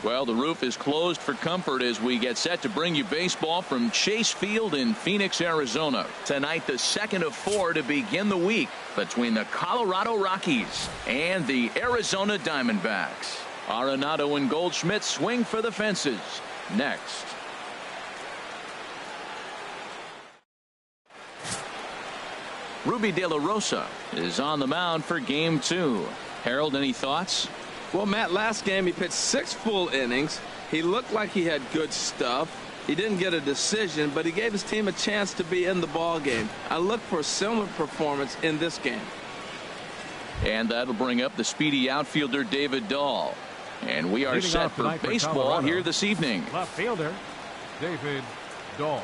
Well, the roof is closed for comfort as we get set to bring you baseball from Chase Field in Phoenix, Arizona. Tonight, the second of 4 to begin the week between the Colorado Rockies and the Arizona Diamondbacks. Arenado and Goldschmidt swing for the fences. Next. Ruby De La Rosa is on the mound for game 2. Harold, any thoughts? Well, Matt, last game he pitched 6 full innings. He looked like he had good stuff. He didn't get a decision, but he gave his team a chance to be in the ball game. I look for a similar performance in this game. And that'll bring up the speedy outfielder David Dahl. And we are set for baseball here this evening. Left fielder David Dahl.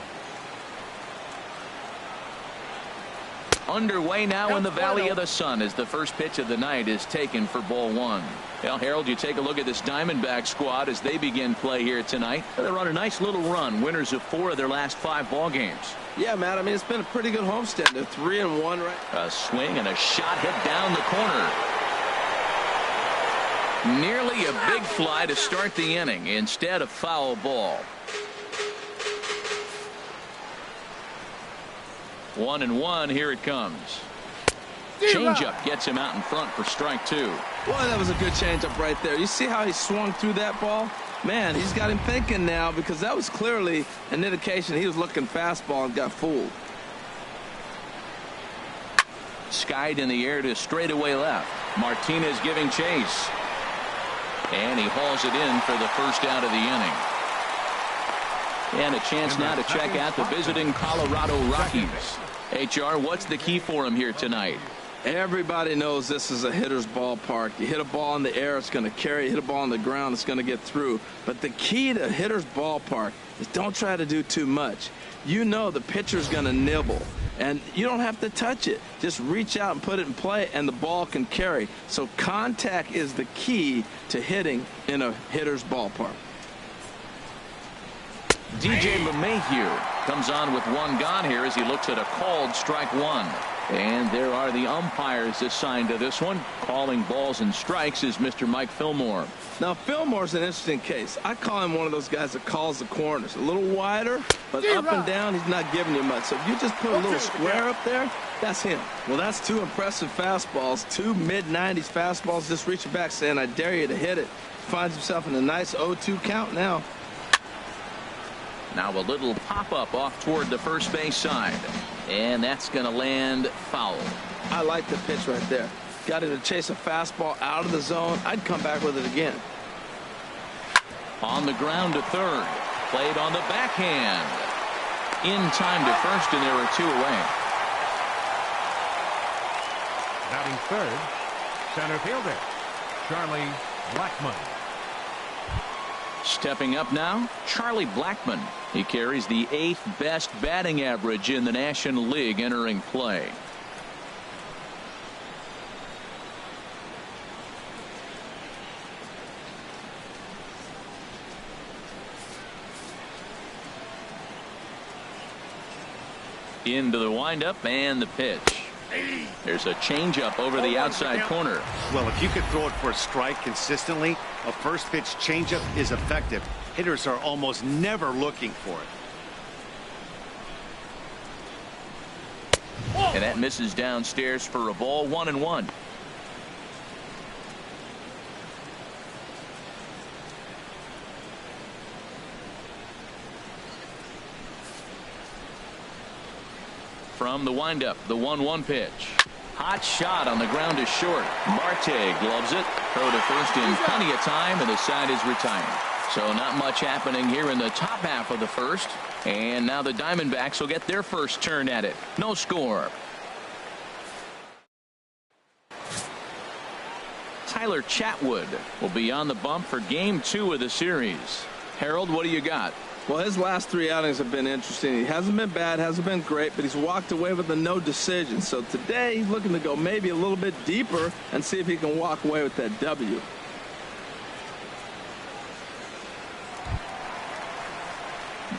Underway now in the Valley of the Sun as the first pitch of the night is taken for ball 1. Well, Harold, you take a look at this Diamondback squad as they begin play here tonight. They're on a nice little run, winners of 4 of their last 5 ball games. Yeah, Matt, I mean, it's been a pretty good homestand. They're 3-1 right. A swing and a shot hit down the corner. Nearly a big fly to start the inning. Instead, a foul ball. 1-1. Here it comes. Changeup gets him out in front for strike 2. Boy, that was a good changeup right there. You see how he swung through that ball? Man, he's got him thinking now, because that was clearly an indication he was looking fastball and got fooled. Skied in the air to straightaway left. Martinez giving chase. And he hauls it in for the first out of the inning. And a chance now to check out the visiting Colorado Rockies. HR, what's the key for him here tonight? Everybody knows this is a hitter's ballpark. You hit a ball in the air, it's going to carry. You hit a ball on the ground, it's going to get through. But the key to hitter's ballpark is don't try to do too much. You know the pitcher's going to nibble, and you don't have to touch it. Just reach out and put it in play, and the ball can carry. So contact is the key to hitting in a hitter's ballpark. DJ LeMahieu comes on with 1 gone here as he looks at a called strike 1. And there are the umpires assigned to this one. Calling balls and strikes is Mr. Mike Fillmore. Now, Fillmore's an interesting case. I call him one of those guys that calls the corners. A little wider, but up and down, he's not giving you much. So if you just put a little square up there, that's him. Well, that's 2 impressive fastballs, 2 mid-90s fastballs, just reaching back saying, I dare you to hit it. Finds himself in a nice 0-2 count now. Now a little pop-up off toward the first base side. And that's going to land foul. I like the pitch right there. Got him to chase a fastball out of the zone. I'd come back with it again. On the ground to third. Played on the backhand. In time to first, and there are 2 away. Batting third, center fielder Charlie Blackmon. Stepping up now, Charlie Blackmon. He carries the 8th best batting average in the National League entering play. Into the windup and the pitch. There's a changeup over the outside corner. Well, if you could throw it for a strike consistently, a first pitch changeup is effective. Hitters are almost never looking for it. And that misses downstairs for a ball. 1-1. From the windup, the 1-1 pitch. Hot shot on the ground is short. Marte gloves it. Throw to first in plenty of time, and the side is retired. So not much happening here in the top half of the first. And now the Diamondbacks will get their first turn at it. No score. Tyler Chatwood will be on the bump for game 2 of the series. Harold, what do you got? Well, his last 3 outings have been interesting. He hasn't been bad, hasn't been great, but he's walked away with a no decision. So today he's looking to go maybe a little bit deeper and see if he can walk away with that W.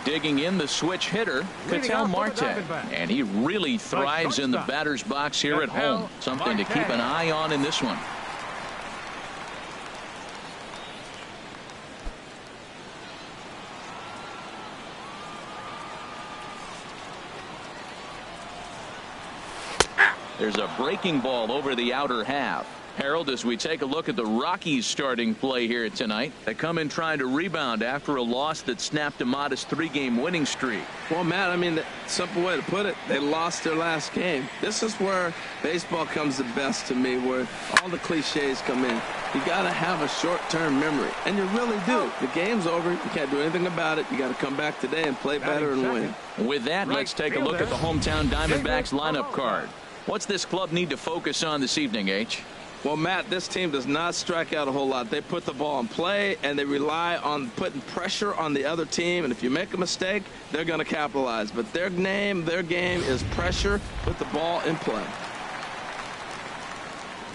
Digging in the switch hitter, Ketel Marte. And he really thrives in the batter's box here at home. Something to keep an eye on in this one. There's a breaking ball over the outer half. Harold, as we take a look at the Rockies starting play here tonight, they come in trying to rebound after a loss that snapped a modest 3-game winning streak. Well, Matt, I mean, the simple way to put it, they lost their last game. This is where baseball comes the best to me, where all the cliches come in. You got to have a short-term memory, and you really do. The game's over. You can't do anything about it. You got to come back today and play better and win. With that, let's take a look at the hometown Diamondbacks lineup card. What's this club need to focus on this evening, H? Well, Matt, this team does not strike out a whole lot. They put the ball in play, and they rely on putting pressure on the other team. And if you make a mistake, they're going to capitalize. But their game is pressure, put the ball in play.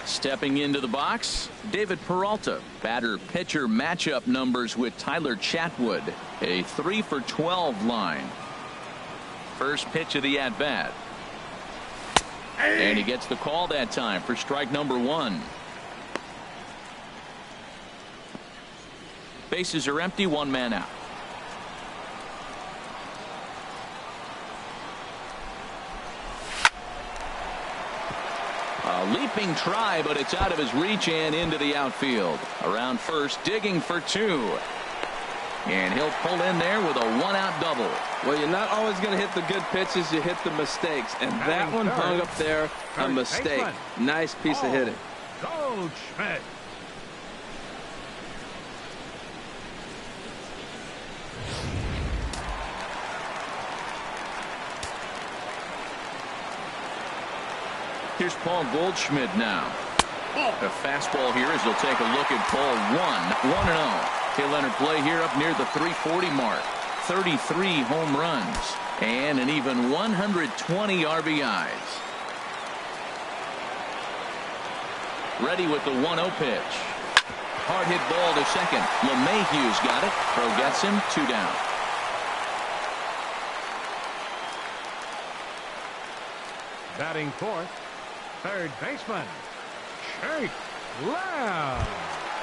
Stepping into the box, David Peralta. Batter-pitcher matchup numbers with Tyler Chatwood. A 3-for-12 line. First pitch of the at-bat. And he gets the call that time for strike number 1. Bases are empty, 1 man out. A leaping try, but it's out of his reach and into the outfield. Around first, digging for 2. And he'll pull in there with a 1-out double. Well, you're not always going to hit the good pitches. You hit the mistakes. And that one hung up there, a mistake. Nice piece of hitting. Goldschmidt. Here's Paul Goldschmidt now. A fastball here as he'll take a look at ball 1. 1-0. He'll enter play here up near the 340 mark. 33 home runs and an even 120 RBIs. Ready with the 1-0 pitch. Hard hit ball to second. LeMahieu's got it. Throw gets him. 2 down. Batting fourth, third baseman, Jake Lamb.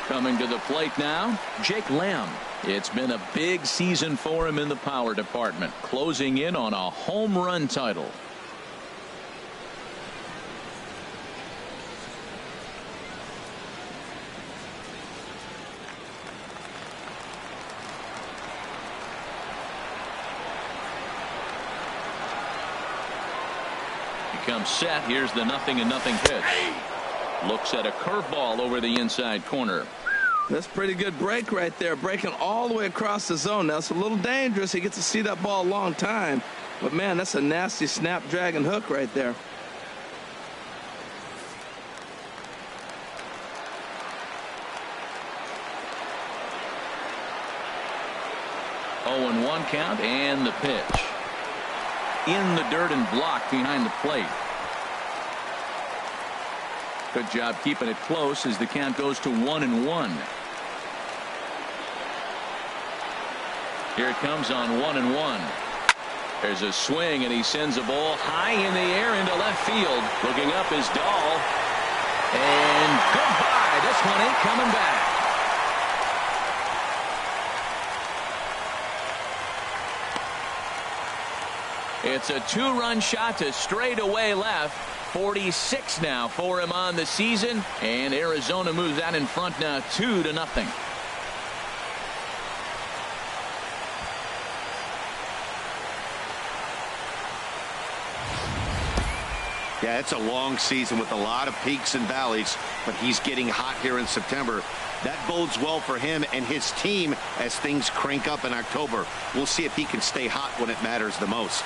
Coming to the plate now, Jake Lamb. It's been a big season for him in the power department, closing in on a home run title. He comes set. Here's the 0-0 pitch. Looks at a curveball over the inside corner. That's a pretty good break right there, breaking all the way across the zone. Now it's a little dangerous. He gets to see that ball a long time, but man, that's a nasty snapdragon hook right there. Oh, and 1 count, and the pitch in the dirt and blocked behind the plate. Good job keeping it close as the count goes to 1-1. Here it comes on 1-1. There's a swing, and he sends a ball high in the air into left field. Looking up is Dahl. And goodbye. This one ain't coming back. It's a 2-run shot to straightaway left. 46 now for him on the season, and Arizona moves out in front now 2-0. Yeah, it's a long season with a lot of peaks and valleys, but he's getting hot here in September. That bodes well for him and his team as things crank up in October. We'll see if he can stay hot when it matters the most.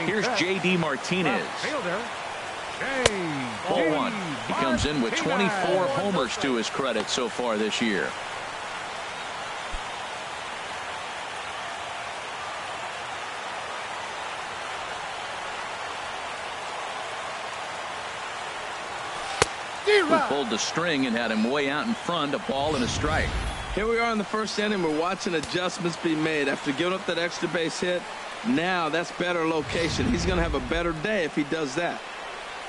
Here's J.D. Martinez. Ball 1. He comes in with 24 homers to his credit so far this year. Who pulled the string and had him way out in front, a ball and a strike. Here we are in the first inning. We're watching adjustments be made after giving up that extra base hit. Now that's better location. He's going to have a better day if he does that.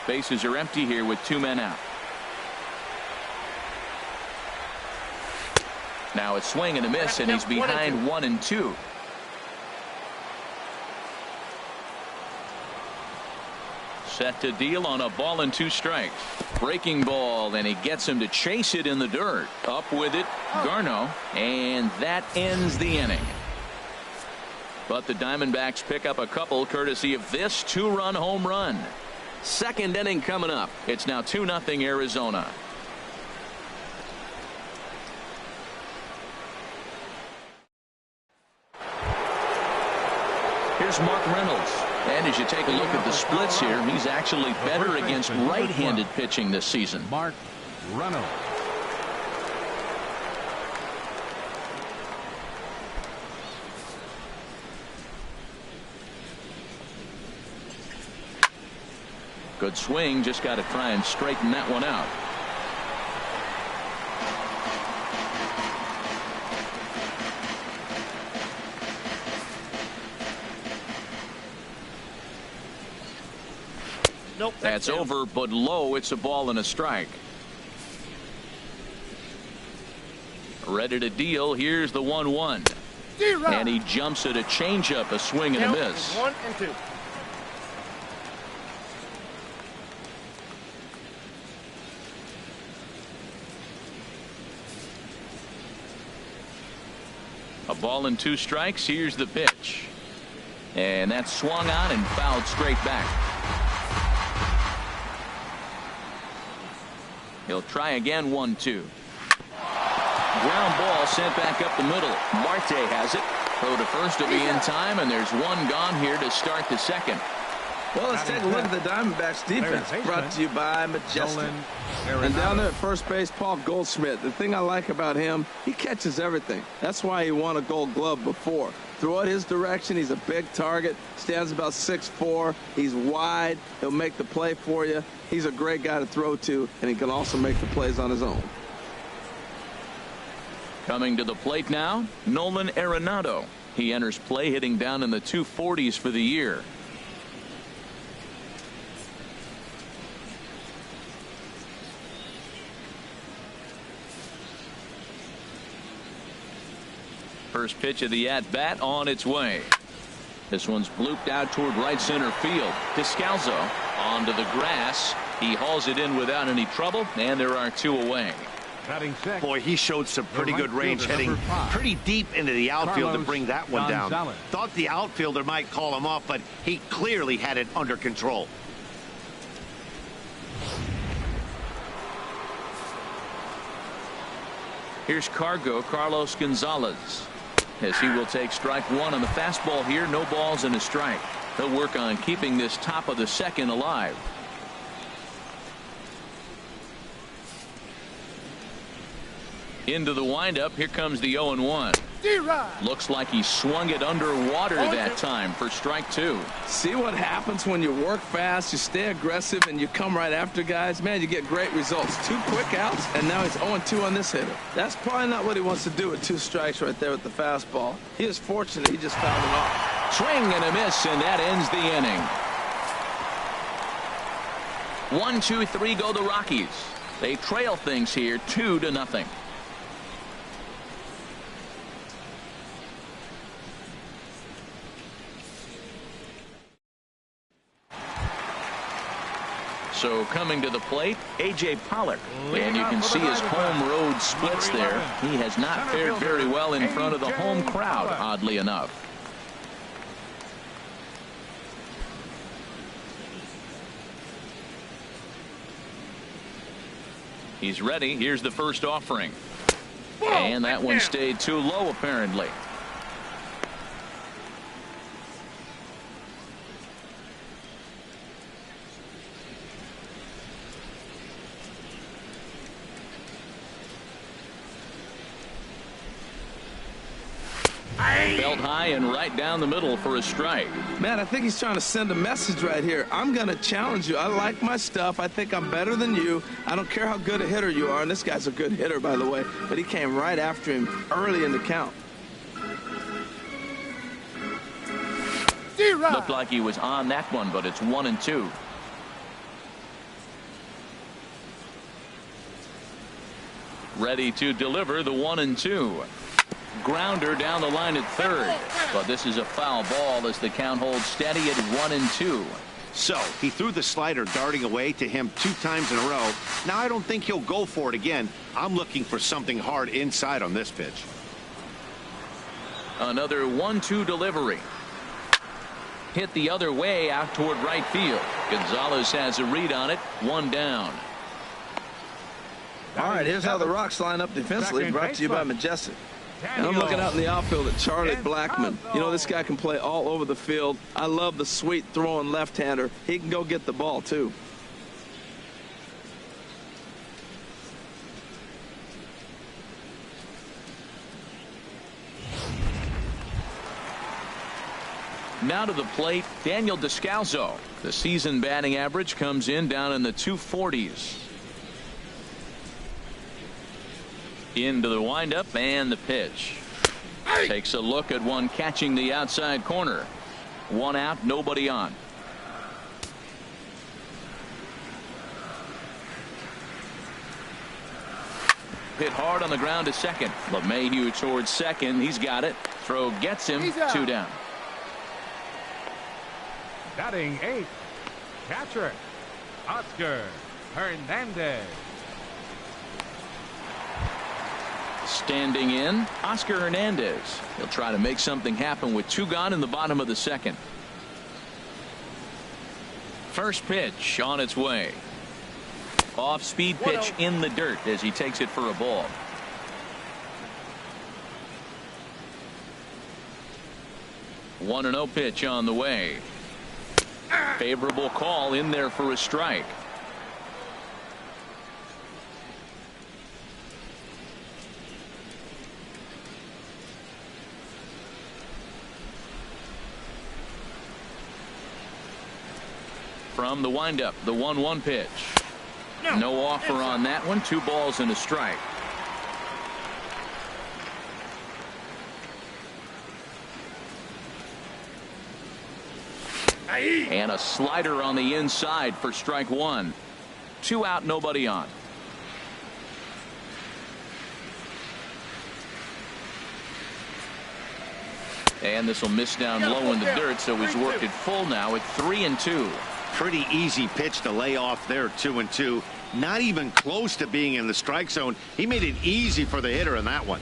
Bases are empty here with 2 men out. Now a swing and a miss, and he's behind 1-2. Set to deal on a ball and 2 strikes. Breaking ball, and he gets him to chase it in the dirt. Up with it, Garneau, and that ends the inning. But the Diamondbacks pick up a couple courtesy of this 2-run home run. Second inning coming up. It's now 2-0 Arizona. Here's Mark Reynolds. And as you take a look at the splits here, he's actually better against right-handed pitching this season. Mark Reynolds. Good swing, just got to try and straighten that one out. Nope, that's over, but low. It's a ball and a strike. Ready to deal. Here's the 1-1. And he jumps at a changeup, a swing and a miss. 1-2. A ball and 2 strikes. Here's the pitch. And that's swung on and fouled straight back. He'll try again. 1-2. Ground ball sent back up the middle. Marte has it. Throw to first to be in time, and there's one gone here to start the second. Well, let's take a look at the Diamondbacks defense, brought to you by Majestic. And down there at first base, Paul Goldschmidt. The thing I like about him, he catches everything. That's why he won a Gold Glove before. Throw it his direction. He's a big target. Stands about 6'4". He's wide. He'll make the play for you. He's a great guy to throw to, and he can also make the plays on his own. Coming to the plate now, Nolan Arenado. He enters play hitting down in the 240s for the year. First pitch of the at-bat on its way. This one's blooped out toward right center field. Descalzo onto the grass. He hauls it in without any trouble, and there are 2 away. Boy, he showed some pretty good range, heading pretty deep into the outfield to bring that one down. Thought the outfielder might call him off, but he clearly had it under control. Here's Carlos Gonzalez, as he will take strike 1 on the fastball here. No balls and a strike. They'll work on keeping this top of the second alive. Into the windup. Here comes the 0-1. Looks like he swung it underwater that time for strike 2. See what happens when you work fast, you stay aggressive, and you come right after guys? Man, you get great results. 2 quick outs, and now he's 0-2 on this hitter. That's probably not what he wants to do with 2 strikes right there with the fastball. He is fortunate he just fouled it off. Swing and a miss, and that ends the inning. 1, 2, 3 go the Rockies. They trail things here 2-0. So coming to the plate, A.J. Pollock. And you can see his home road splits there. He has not fared very well in front of the home crowd, oddly enough. He's ready. Here's the first offering. And that one stayed too low, apparently. Belt high and right down the middle for a strike. Man, I think he's trying to send a message right here. I'm going to challenge you. I like my stuff. I think I'm better than you. I don't care how good a hitter you are. And this guy's a good hitter, by the way. But he came right after him early in the count. Looked like he was on that one, but it's 1-2. Ready to deliver the 1-2. Grounder down the line at third, but this is a foul ball as the count holds steady at 1-2. So he threw the slider darting away to him 2 times in a row. Now I don't think he'll go for it again. I'm looking for something hard inside on this pitch. Another 1-2 delivery. Hit the other way out toward right field. Gonzalez has a read on it. 1 down. All right, here's how the Rocks line up defensively, brought to you by Majestic. And I'm looking out in the outfield at Charlie Blackmon. You know, this guy can play all over the field. I love the sweet throwing left-hander. He can go get the ball, too. Now to the plate, Daniel Descalso. The season batting average comes in down in the 240s. Into the windup and the pitch. Takes a look at one catching the outside corner. 1 out, nobody on. Hit hard on the ground to second. LeMahieu towards second. He's got it. Throw gets him. 2 down. Batting 8th, catcher, Oscar Hernandez. Standing in, Oscar Hernandez. He'll try to make something happen with 2 gone in the bottom of the second. First pitch on its way. Off-speed pitch in the dirt as he takes it for a ball. One 1-0 pitch on the way. Favorable call in there for a strike. From the windup, the 1-1 pitch. No offer on that one. 2 balls and a strike. And a slider on the inside for strike 1. 2 out, nobody on. And this will miss down low in the dirt, so he's worked it full now at 3-2. Pretty easy pitch to lay off there, 2-2. Not even close to being in the strike zone. He made it easy for the hitter in that one.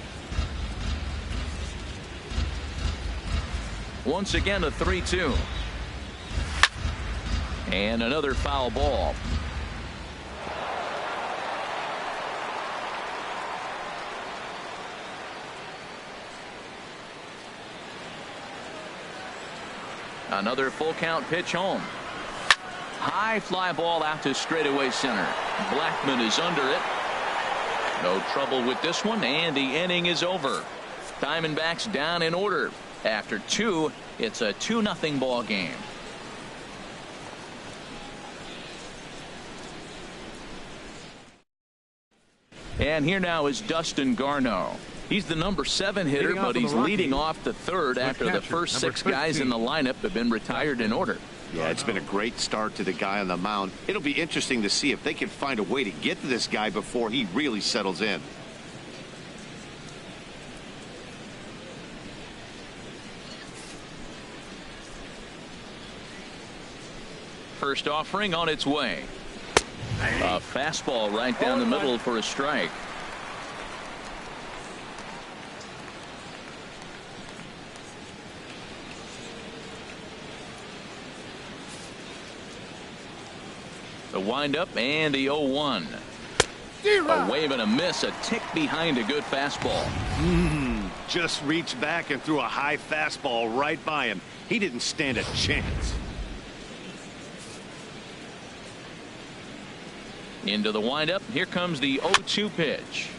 Once again, a 3-2. And another foul ball. Another full count pitch home. High fly ball out to straightaway center. Blackmon is under it. No trouble with this one, and the inning is over. Diamondbacks down in order. After 2, it's a 2-0 ball game. And here now is Dustin Garneau. He's the number 7 hitter, but he's leading off the 3rd after the first 6 guys in the lineup have been retired in order. Yeah, it's been a great start to the guy on the mound. It'll be interesting to see if they can find a way to get to this guy before he really settles in. First offering on its way. A fastball right down the middle for a strike. The windup and the 0-1. A wave and a miss, a tick behind a good fastball. Just reached back and threw a high fastball right by him. He didn't stand a chance. Into the windup. Here comes the 0-2 pitch.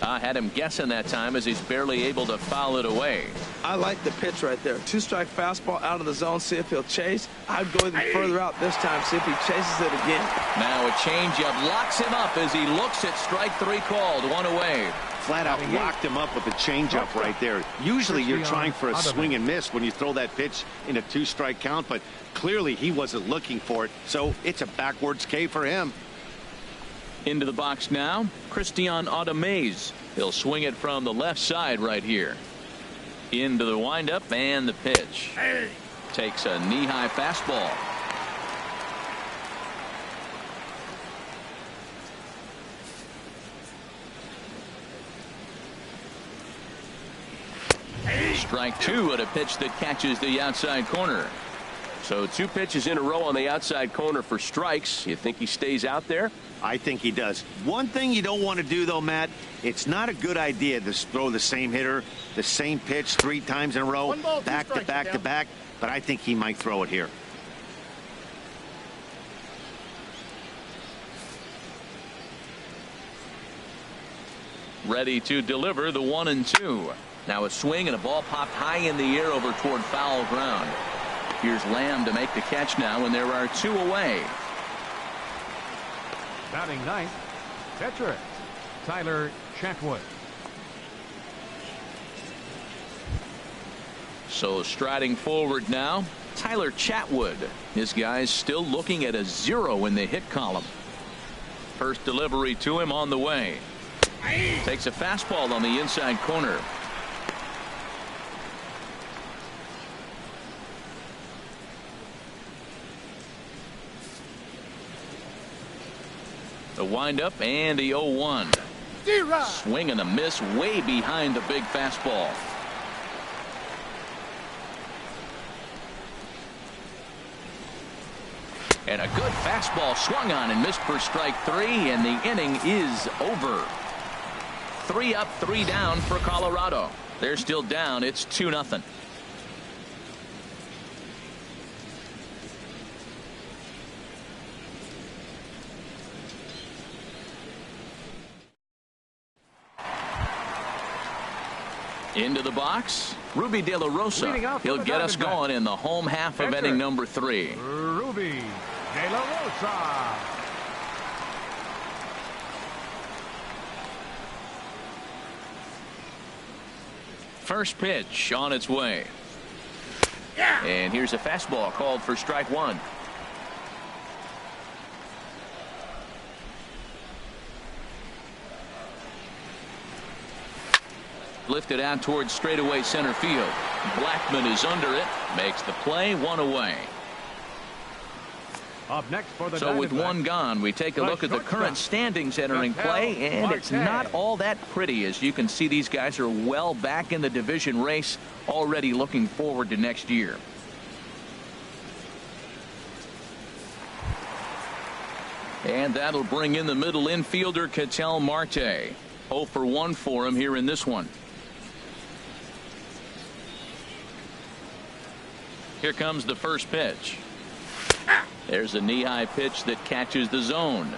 I had him guessing that time as he's barely able to foul it away. I like the pitch right there. 2-strike fastball out of the zone. See if he'll chase. I'd go even further out this time. See if he chases it again. Now a changeup locks him up as he looks at strike 3 called. 1 away. Flat out locked him up with the changeup right there. Usually you're trying for a swing and miss when you throw that pitch in a 2-strike count, but clearly he wasn't looking for it, so it's a backwards K for him. Into the box now, Christian Automez. He'll swing it from the left side right here. Into the windup and the pitch. Takes a knee-high fastball. strike two at a pitch that catches the outside corner. So 2 pitches in a row on the outside corner for strikes. You think he stays out there? I think he does. One thing you don't want to do, though, Matt, it's not a good idea to throw the same hitter, the same pitch 3 times in a row, back to back to back, but I think he might throw it here. Ready to deliver the 1-2. Now a swing and a ball popped high in the air over toward foul ground. Here's Lamb to make the catch now, and there are 2 away. Batting ninth, catcher, Tyler Chatwood. So striding forward now, Tyler Chatwood. His guy's still looking at a 0 in the hit column. First delivery to him on the way. Takes a fastball on the inside corner. The windup and the 0-1. Swing and a miss way behind the big fastball. And a good fastball swung on and missed for strike 3, and the inning is over. 3 up, 3 down for Colorado. They're still down. It's 2-0. Into the box, Ruby De La Rosa. He'll get us going in the home half of inning number 3. Ruby De La Rosa. First pitch on its way. And here's a fastball called for strike 1. Lifted out towards straightaway center field. Blackman is under it, makes the play, 1 away. Up next for the So with 1 gone, we take a look at the current standings entering play, and it's not all that pretty. As you can see, these guys are well back in the division race, already looking forward to next year. And that'll bring in the middle infielder, Ketel Marte. 0 for 1 for him here in this one. Here comes the first pitch. There's a knee-high pitch that catches the zone.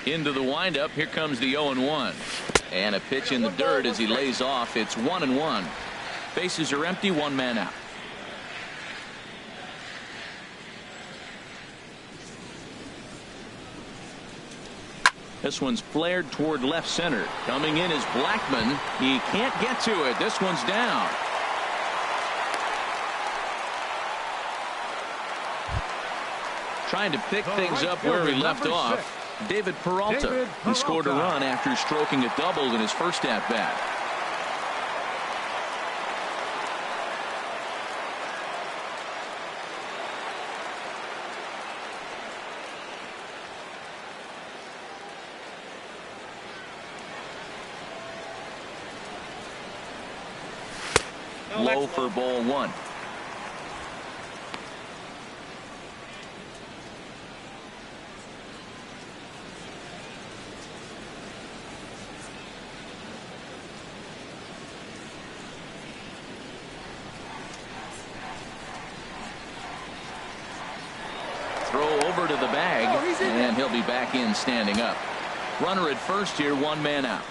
Into the windup. Here comes the 0-1. And a pitch in the dirt as he lays off. It's 1-1. Bases are empty. 1 man out. This one's flared toward left center. Coming in is Blackman. He can't get to it. This one's down. Trying to pick things up where he left off. David Peralta. He scored a run after stroking a double in his first at bat. Low for ball 1. Throw over to the bag, and he'll be back in standing up. Runner at first here, 1 man out.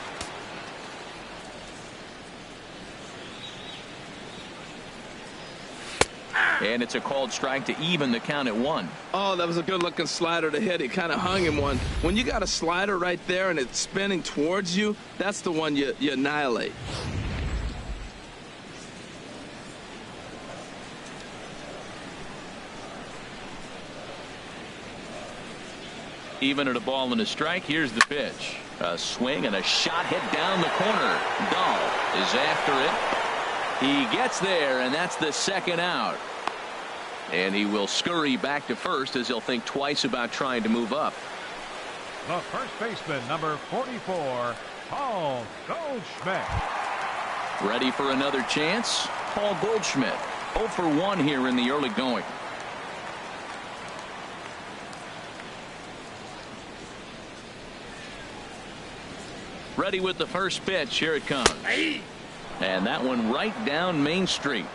And it's a called strike to even the count at 1. Oh, that was a good-looking slider to hit. He kind of hung him one. When you got a slider right there and it's spinning towards you, that's the one you annihilate. Even at a ball and a strike. Here's the pitch. A swing and a shot hit down the corner. Dahl is after it. He gets there, and that's the 2nd out. And he will scurry back to first as he'll think twice about trying to move up. The first baseman, number 44, Paul Goldschmidt. Ready for another chance? Paul Goldschmidt, 0 for 1 here in the early going. Ready with the first pitch. Here it comes. And that one right down Main Street.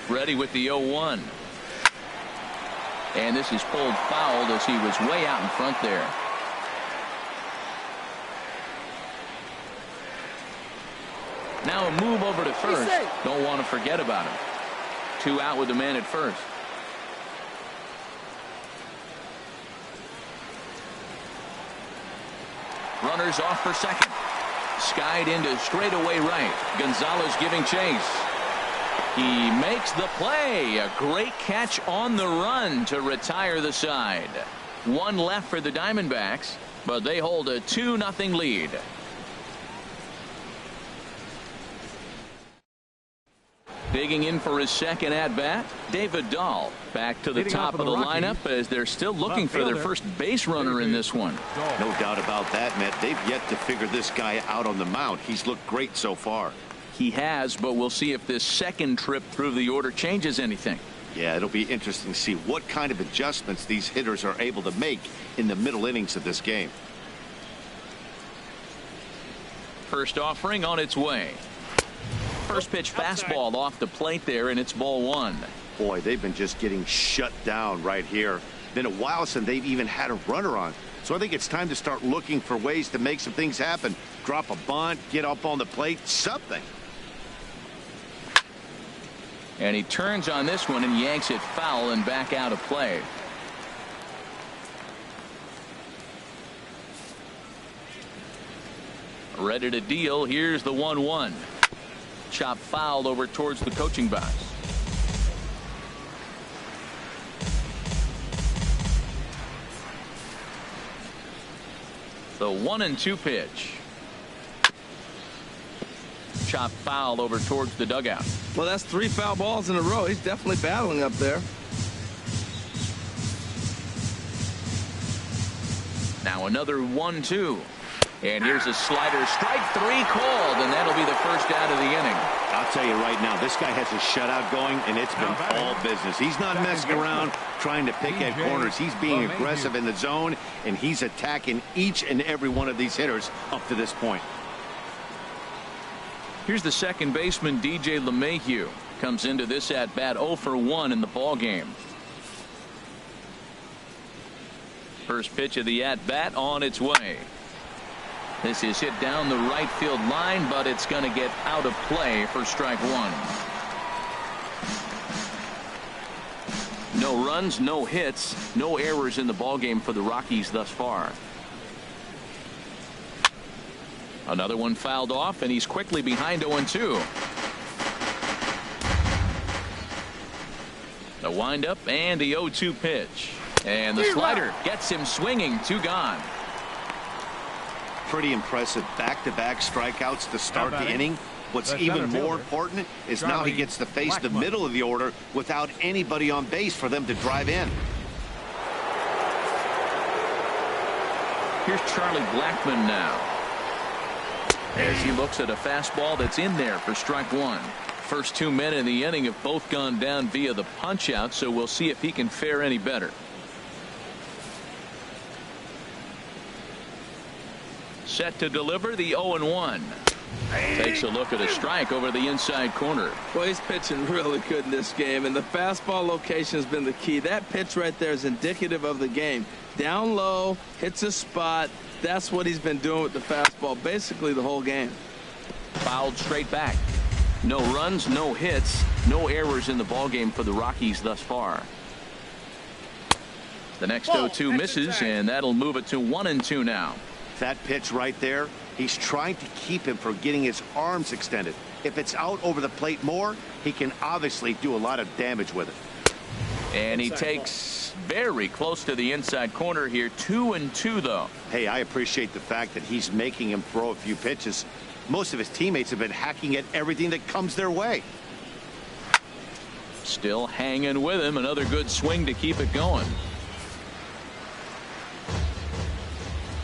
Ready with the 0-1. And this is pulled foul as he was way out in front there. Now a move over to first. Don't want to forget about him. 2 out with the man at first. Runners off for second. Skied into straightaway right. Gonzalez giving chase. He makes the play. A great catch on the run to retire the side. 1 left for the Diamondbacks, but they hold a 2-0 lead. Digging in for his second at-bat, David Dahl back to the top of the lineup as they're still looking for their first base runner in this one. No doubt about that, Matt. They've yet to figure this guy out on the mound. He's looked great so far. He has, but we'll see if this second trip through the order changes anything. Yeah, it'll be interesting to see what kind of adjustments these hitters are able to make in the middle innings of this game. First offering on its way. First pitch fastball off the plate there, and it's ball 1. Boy, they've been just getting shut down right here. Been a while since they've even had a runner on. So I think it's time to start looking for ways to make some things happen. Drop a bunt, get up on the plate, something. And he turns on this one and yanks it foul and back out of play. Ready to deal. Here's the 1-1. Chop fouled over towards the coaching box. The 1-2 pitch. Chop foul over towards the dugout. Well, that's 3 foul balls in a row. He's definitely battling up there. Now another 1-2. And here's a slider. Strike 3 called, and that'll be the first out of the inning. I'll tell you right now, this guy has a shutout going, and it's been all business. He's not messing around trying to pick at corners. He's being aggressive in the zone, and he's attacking each and every one of these hitters up to this point. Here's the second baseman, DJ LeMahieu. Comes into this at bat 0 for 1 in the ball game. First pitch of the at bat on its way. This is hit down the right field line, but it's going to get out of play for strike 1. No runs, no hits, no errors in the ball game for the Rockies thus far. Another one fouled off, and he's quickly behind 0-2. The windup and the 0-2 pitch. And the slider gets him swinging. 2 gone. Pretty impressive back-to-back strikeouts to start the inning. What's even more important is now he gets to face the middle of the order without anybody on base for them to drive in. Here's Charlie Blackmon now, as he looks at a fastball that's in there for strike 1. First 2 men in the inning have both gone down via the punch out, so we'll see if he can fare any better. Set to deliver the 0-1. Takes a look at a strike over the inside corner. Well, he's pitching really good in this game, and the fastball location has been the key. That pitch right there is indicative of the game. Down low, hits a spot. That's what he's been doing with the fastball basically the whole game. Fouled straight back. No runs, no hits, no errors in the ballgame for the Rockies thus far. The next 0-2 misses, and that'll move it to 1-2 now. That pitch right there, he's trying to keep him from getting his arms extended. If it's out over the plate more, he can obviously do a lot of damage with it. And he takes very close to the inside corner here. 2-2 though. Hey, I appreciate the fact that he's making him throw a few pitches. Most of his teammates have been hacking at everything that comes their way. Still hanging with him. Another good swing to keep it going.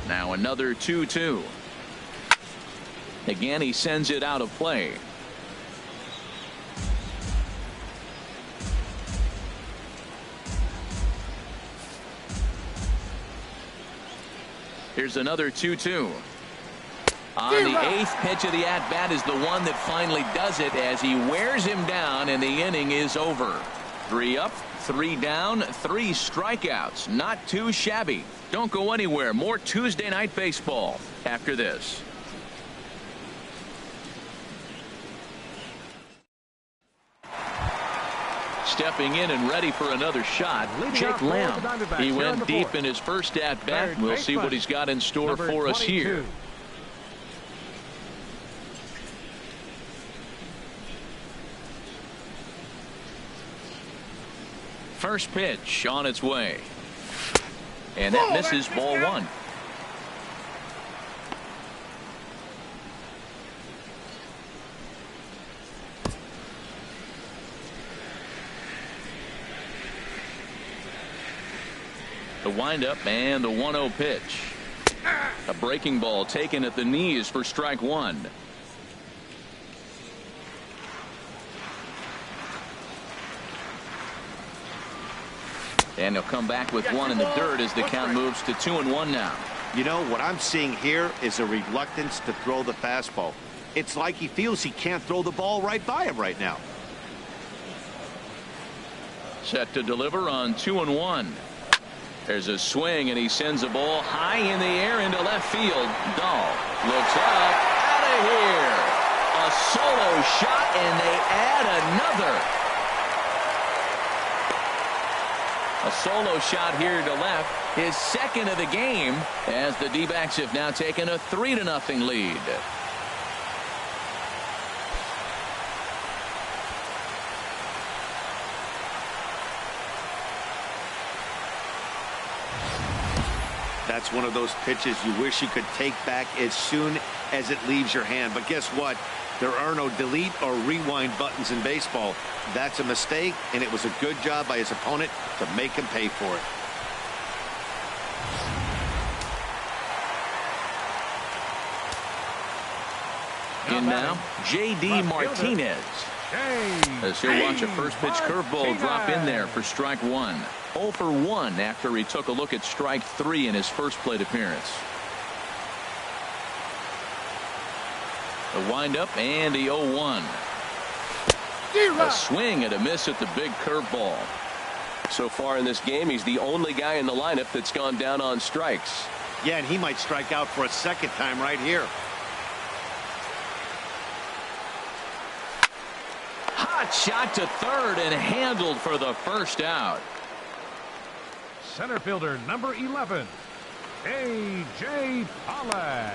Now another 2-2. Again, he sends it out of play. Here's another 2-2. On the 8th pitch of the at-bat is the one that finally does it as he wears him down, and the inning is over. 3 up, 3 down, 3 strikeouts. Not too shabby. Don't go anywhere. More Tuesday Night Baseball after this. Stepping in and ready for another shot, Jake Lamb. He went deep in his first at-bat. We'll see what he's got in store for us here. First pitch on its way. And that misses, ball 1. The windup and the 1-0 pitch. A breaking ball taken at the knees for strike 1. And he'll come back with 1 in the dirt as the count moves to 2-1 now. You know, what I'm seeing here is a reluctance to throw the fastball. It's like he feels he can't throw the ball right by him right now. Set to deliver on 2-1. There's a swing, and he sends a ball high in the air into left field. Dahl looks up, out of here. A solo shot, and they add another. A solo shot here to left, his second of the game, as the D-backs have now taken a 3-0 lead. That's one of those pitches you wish you could take back as soon as it leaves your hand. But guess what? There are no delete or rewind buttons in baseball. That's a mistake, and it was a good job by his opponent to make him pay for it. In now, J.D. Martinez. As he'll watch a first pitch curveball drop in there for strike 1. 0 for 1 after he took a look at strike 3 in his first plate appearance. The windup and the 0-1. A swing and a miss at the big curveball. So far in this game, he's the only guy in the lineup that's gone down on strikes. Yeah, and he might strike out for a second time right here. Hot shot to third and handled for the first out. Center fielder number 11, A.J. Pollock.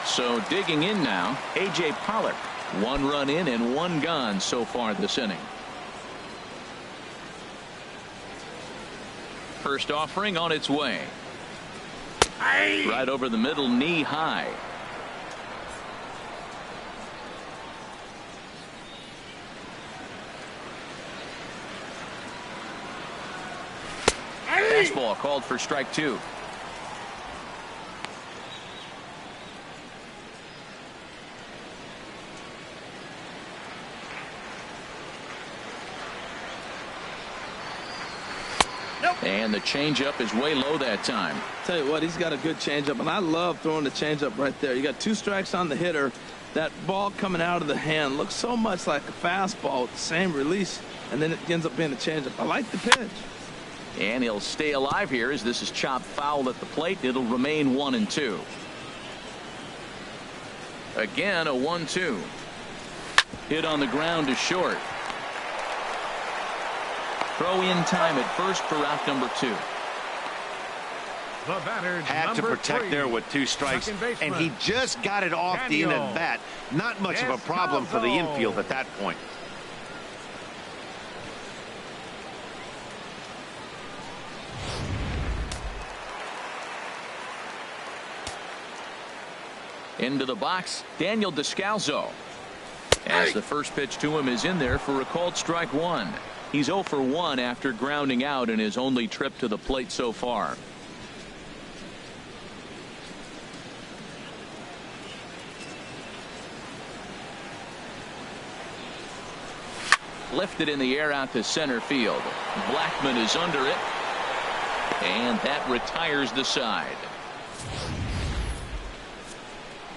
So digging in now, A.J. Pollock. 1 run in and 1 gone so far this inning. First offering on its way. Right over the middle, knee high. Fastball called for strike 2. And the changeup is way low that time. Tell you what, he's got a good changeup, and I love throwing the changeup right there. You got 2 strikes on the hitter. That ball coming out of the hand looks so much like a fastball with the same release, and then it ends up being a changeup. I like the pitch. And he'll stay alive here as this is chopped foul at the plate. It'll remain 1-2. Again, a 1-2. Hit on the ground to short. Throw in time at first for out number 2. The batter, had to protect 3, there with 2 strikes, and he just got it off the end of the bat. Not much of a problem for the infield at that point. Into the box, Daniel Descalzo. As the first pitch to him is in there for a called strike one. He's 0 for 1 after grounding out in his only trip to the plate so far. Lifted in the air out to center field. Blackman is under it. And that retires the side.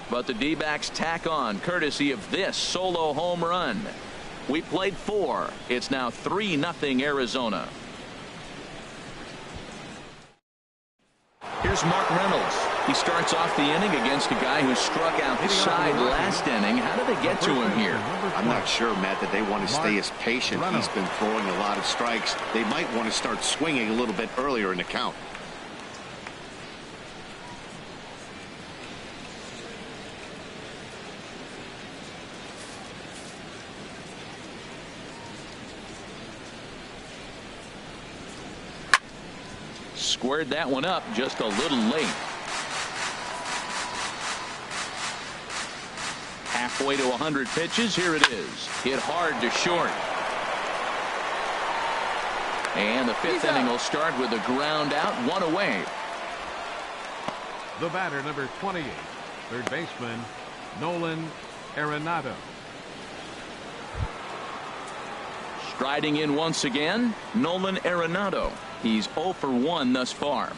But the D-backs tack on courtesy of this solo home run. We played 4. It's now 3-0 Arizona. Here's Mark Reynolds. He starts off the inning against a guy who struck out the side last inning. How did they get to him here? I'm not sure, Matt, that they want to stay as patient. He's been throwing a lot of strikes. They might want to start swinging a little bit earlier in the count. Squared that one up just a little late. Halfway to 100 pitches. Here it is. Hit hard to short. And the 5th inning will start with a ground out, 1 away. The batter, number 28, third baseman, Nolan Arenado. Striding in once again, Nolan Arenado. He's 0 for 1 thus far.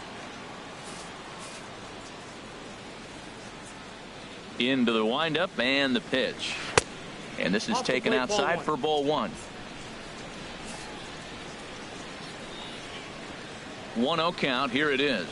Into the windup and the pitch. And this is taken outside for ball 1. 1-0 count. Here it is.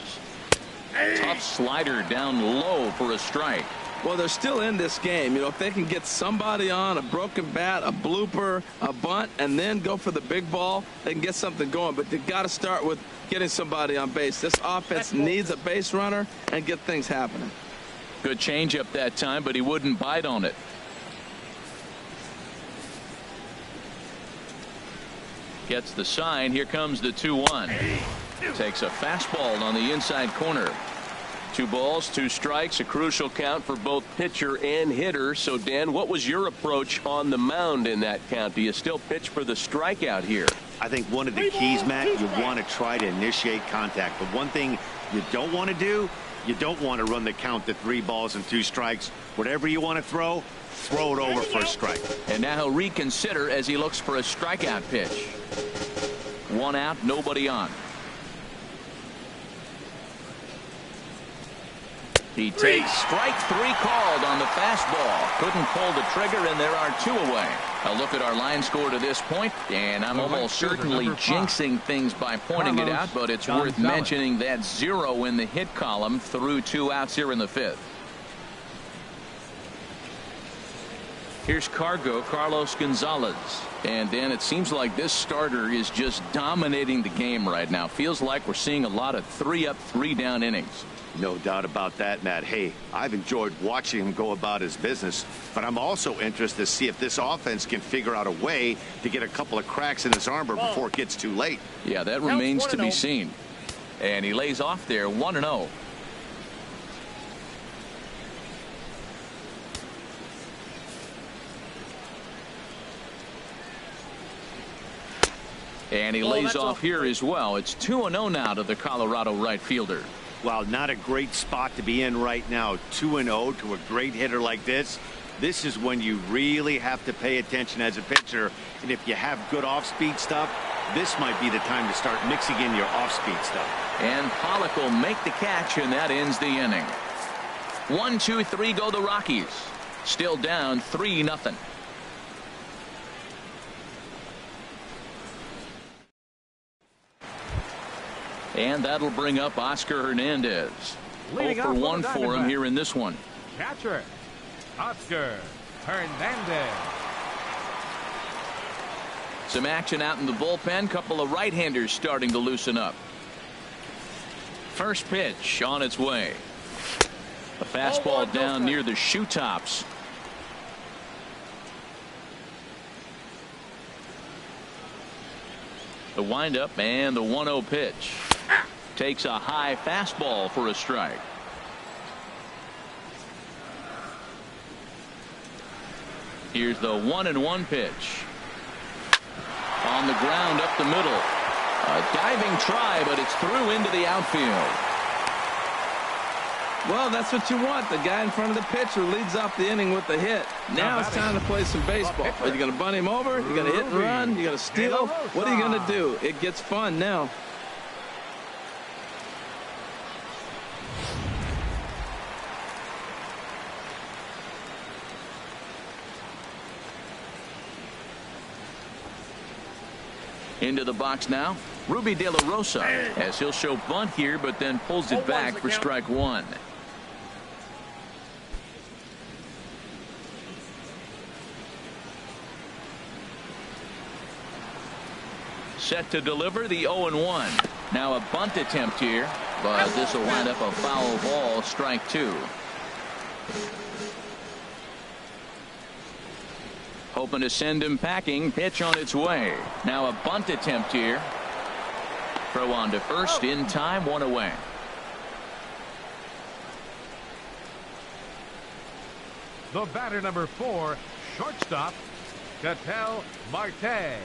Tough slider down low for a strike. Well, they're still in this game. You know, if they can get somebody on, a broken bat, a blooper, a bunt, and then go for the big ball, they can get something going. But they've got to start with getting somebody on base. This offense needs a base runner and get things happening. Good changeup that time, but he wouldn't bite on it. Gets the sign. Here comes the 2-1. Takes a fastball on the inside corner. 2 balls, 2 strikes, a crucial count for both pitcher and hitter. So, Dan, what was your approach on the mound in that count? Do you still pitch for the strikeout here? I think one of the keys, Matt, you want to try to initiate contact. But one thing you don't want to do, you don't want to run the count to 3 balls and 2 strikes. Whatever you want to throw it over for a strike. And now he'll reconsider as he looks for a strikeout pitch. 1 out, nobody on. He takes strike 3 called on the fastball. Couldn't pull the trigger, and there are 2 away. A look at our line score to this point, and I'm almost certainly jinxing things by pointing it out, but it's worth mentioning that 0 in the hit column through 2 outs here in the 5th. Here's Carlos Gonzalez. And Dan, it seems like this starter is just dominating the game right now. Feels like we're seeing a lot of 3-up, 3-down innings. No doubt about that, Matt. Hey, I've enjoyed watching him go about his business, but I'm also interested to see if this offense can figure out a way to get a couple of cracks in his armor before it gets too late. Yeah, that remains to be seen. And he lays off there, 1-0. And he lays off here as well. It's 2-0 now to the Colorado right fielder. Well, not a great spot to be in right now. 2-0 to a great hitter like this. This is when you really have to pay attention as a pitcher. And if you have good off-speed stuff, this might be the time to start mixing in your off-speed stuff. And Pollock will make the catch, and that ends the inning. 1, 2, 3 go the Rockies. Still down 3-0. And that'll bring up Oscar Hernandez. 0 for 1 for him here in this one. Catcher, Oscar Hernandez. Some action out in the bullpen. Couple of right-handers starting to loosen up. First pitch on its way. A fastball down near the shoe tops. The windup and the 1-0 pitch. Takes a high fastball for a strike. Here's the 1-1 pitch. On the ground up the middle. A diving try, but it's through into the outfield. Well, that's what you want. The guy in front of the pitcher leads off the inning with the hit. Now it's time to play some baseball. Are you going to bunt him over? You're going to hit and run? You're going to steal? What are you going to do? It gets fun now. Into the box now, Ruby De La Rosa, as he'll show bunt here, but then pulls it back for strike one. Set to deliver the 0-1. Now a bunt attempt here, but this will wind up a foul ball, strike two. Hoping to send him packing. Pitch on its way. Now a bunt attempt here. Throw on to first in time, one away. The batter, number 4, shortstop, Ketel Marte.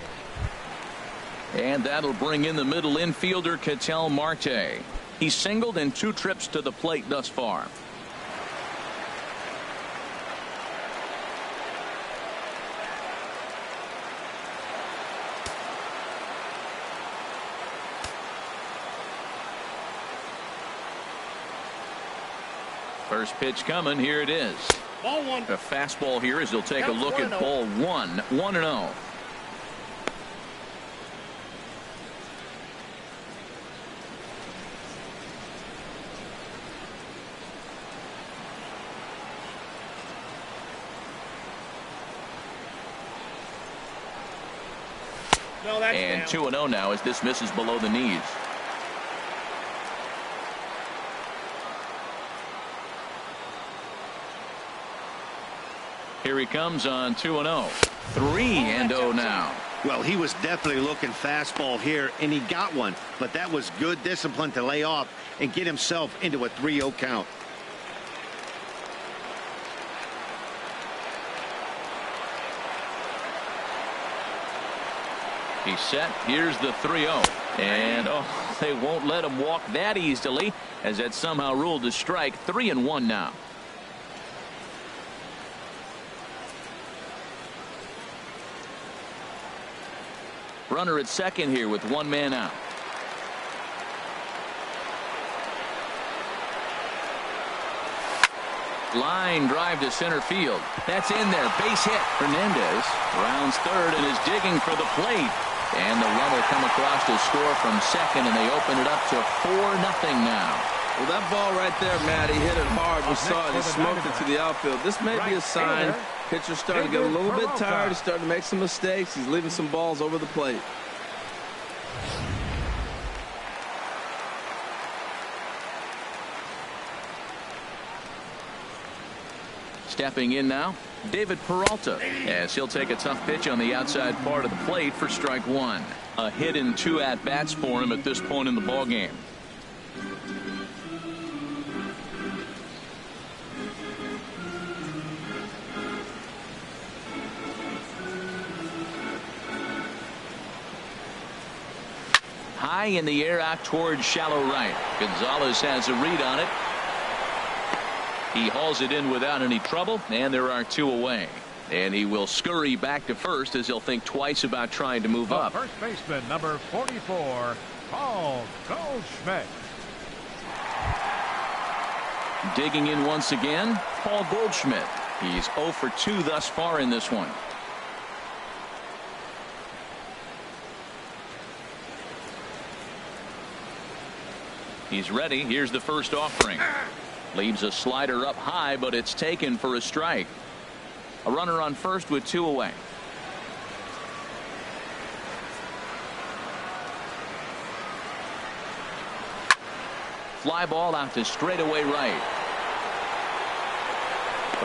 And that'll bring in the middle infielder, Ketel Marte. He's singled in 2 trips to the plate thus far. First pitch coming. Here it is. Ball one. A fastball here as he'll take a look at ball one. 1-0. No, that's and down. 2-0 now as this misses below the knees. Here he comes on 2-0. 3-0 now. Well, he was definitely looking fastball here, and he got one. But that was good discipline to lay off and get himself into a 3-0 count. He's set. Here's the 3-0. And, they won't let him walk that easily as that's somehow ruled a strike. 3-1 now. Runner at second here with one man out. Line drive to center field. That's in there. Base hit. Hernandez rounds third and is digging for the plate. And the run will come across to score from second, and they open it up to 4-0 now. Well, that ball right there, Matt, he hit it hard. We saw it. He smoked it to the outfield. This may be a sign. Pitcher's starting to get a little bit tired. He's starting to make some mistakes. He's leaving some balls over the plate. Stepping in now, David Peralta, as he'll take a tough pitch on the outside part of the plate for strike one. A hit in 2 at-bats for him at this point in the ballgame. High in the air out towards shallow right. Gonzalez has a read on it. He hauls it in without any trouble, and there are 2 away. And he will scurry back to first as he'll think twice about trying to move up. First baseman, number 44, Paul Goldschmidt. Digging in once again, Paul Goldschmidt. He's 0 for 2 thus far in this one. He's ready. Here's the first offering. Leaves a slider up high, but it's taken for a strike. A runner on first with 2 away. Fly ball out to straightaway right.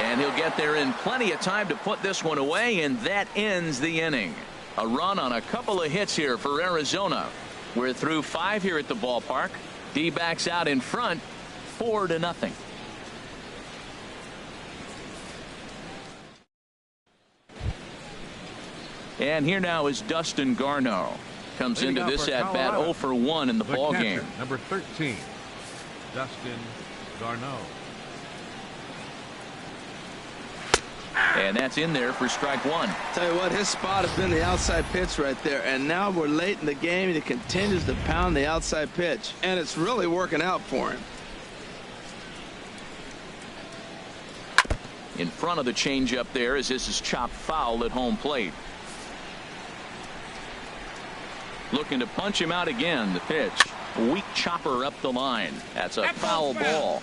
And he'll get there in plenty of time to put this one away, and that ends the inning. A run on a couple of hits here for Arizona. We're through 5 here at the ballpark. D-backs out in front, 4-0. And here now is Dustin Garneau. Comes into this at bat 0 for 1 in the ball game. Number 13, Dustin Garneau. And that's in there for strike 1. Tell you what, his spot has been the outside pitch right there, and now we're late in the game and he continues to pound the outside pitch, and it's really working out for him. In front of the changeup there as this is chopped foul at home plate. Looking to punch him out again. The pitch. Weak chopper up the line. That's a foul ball.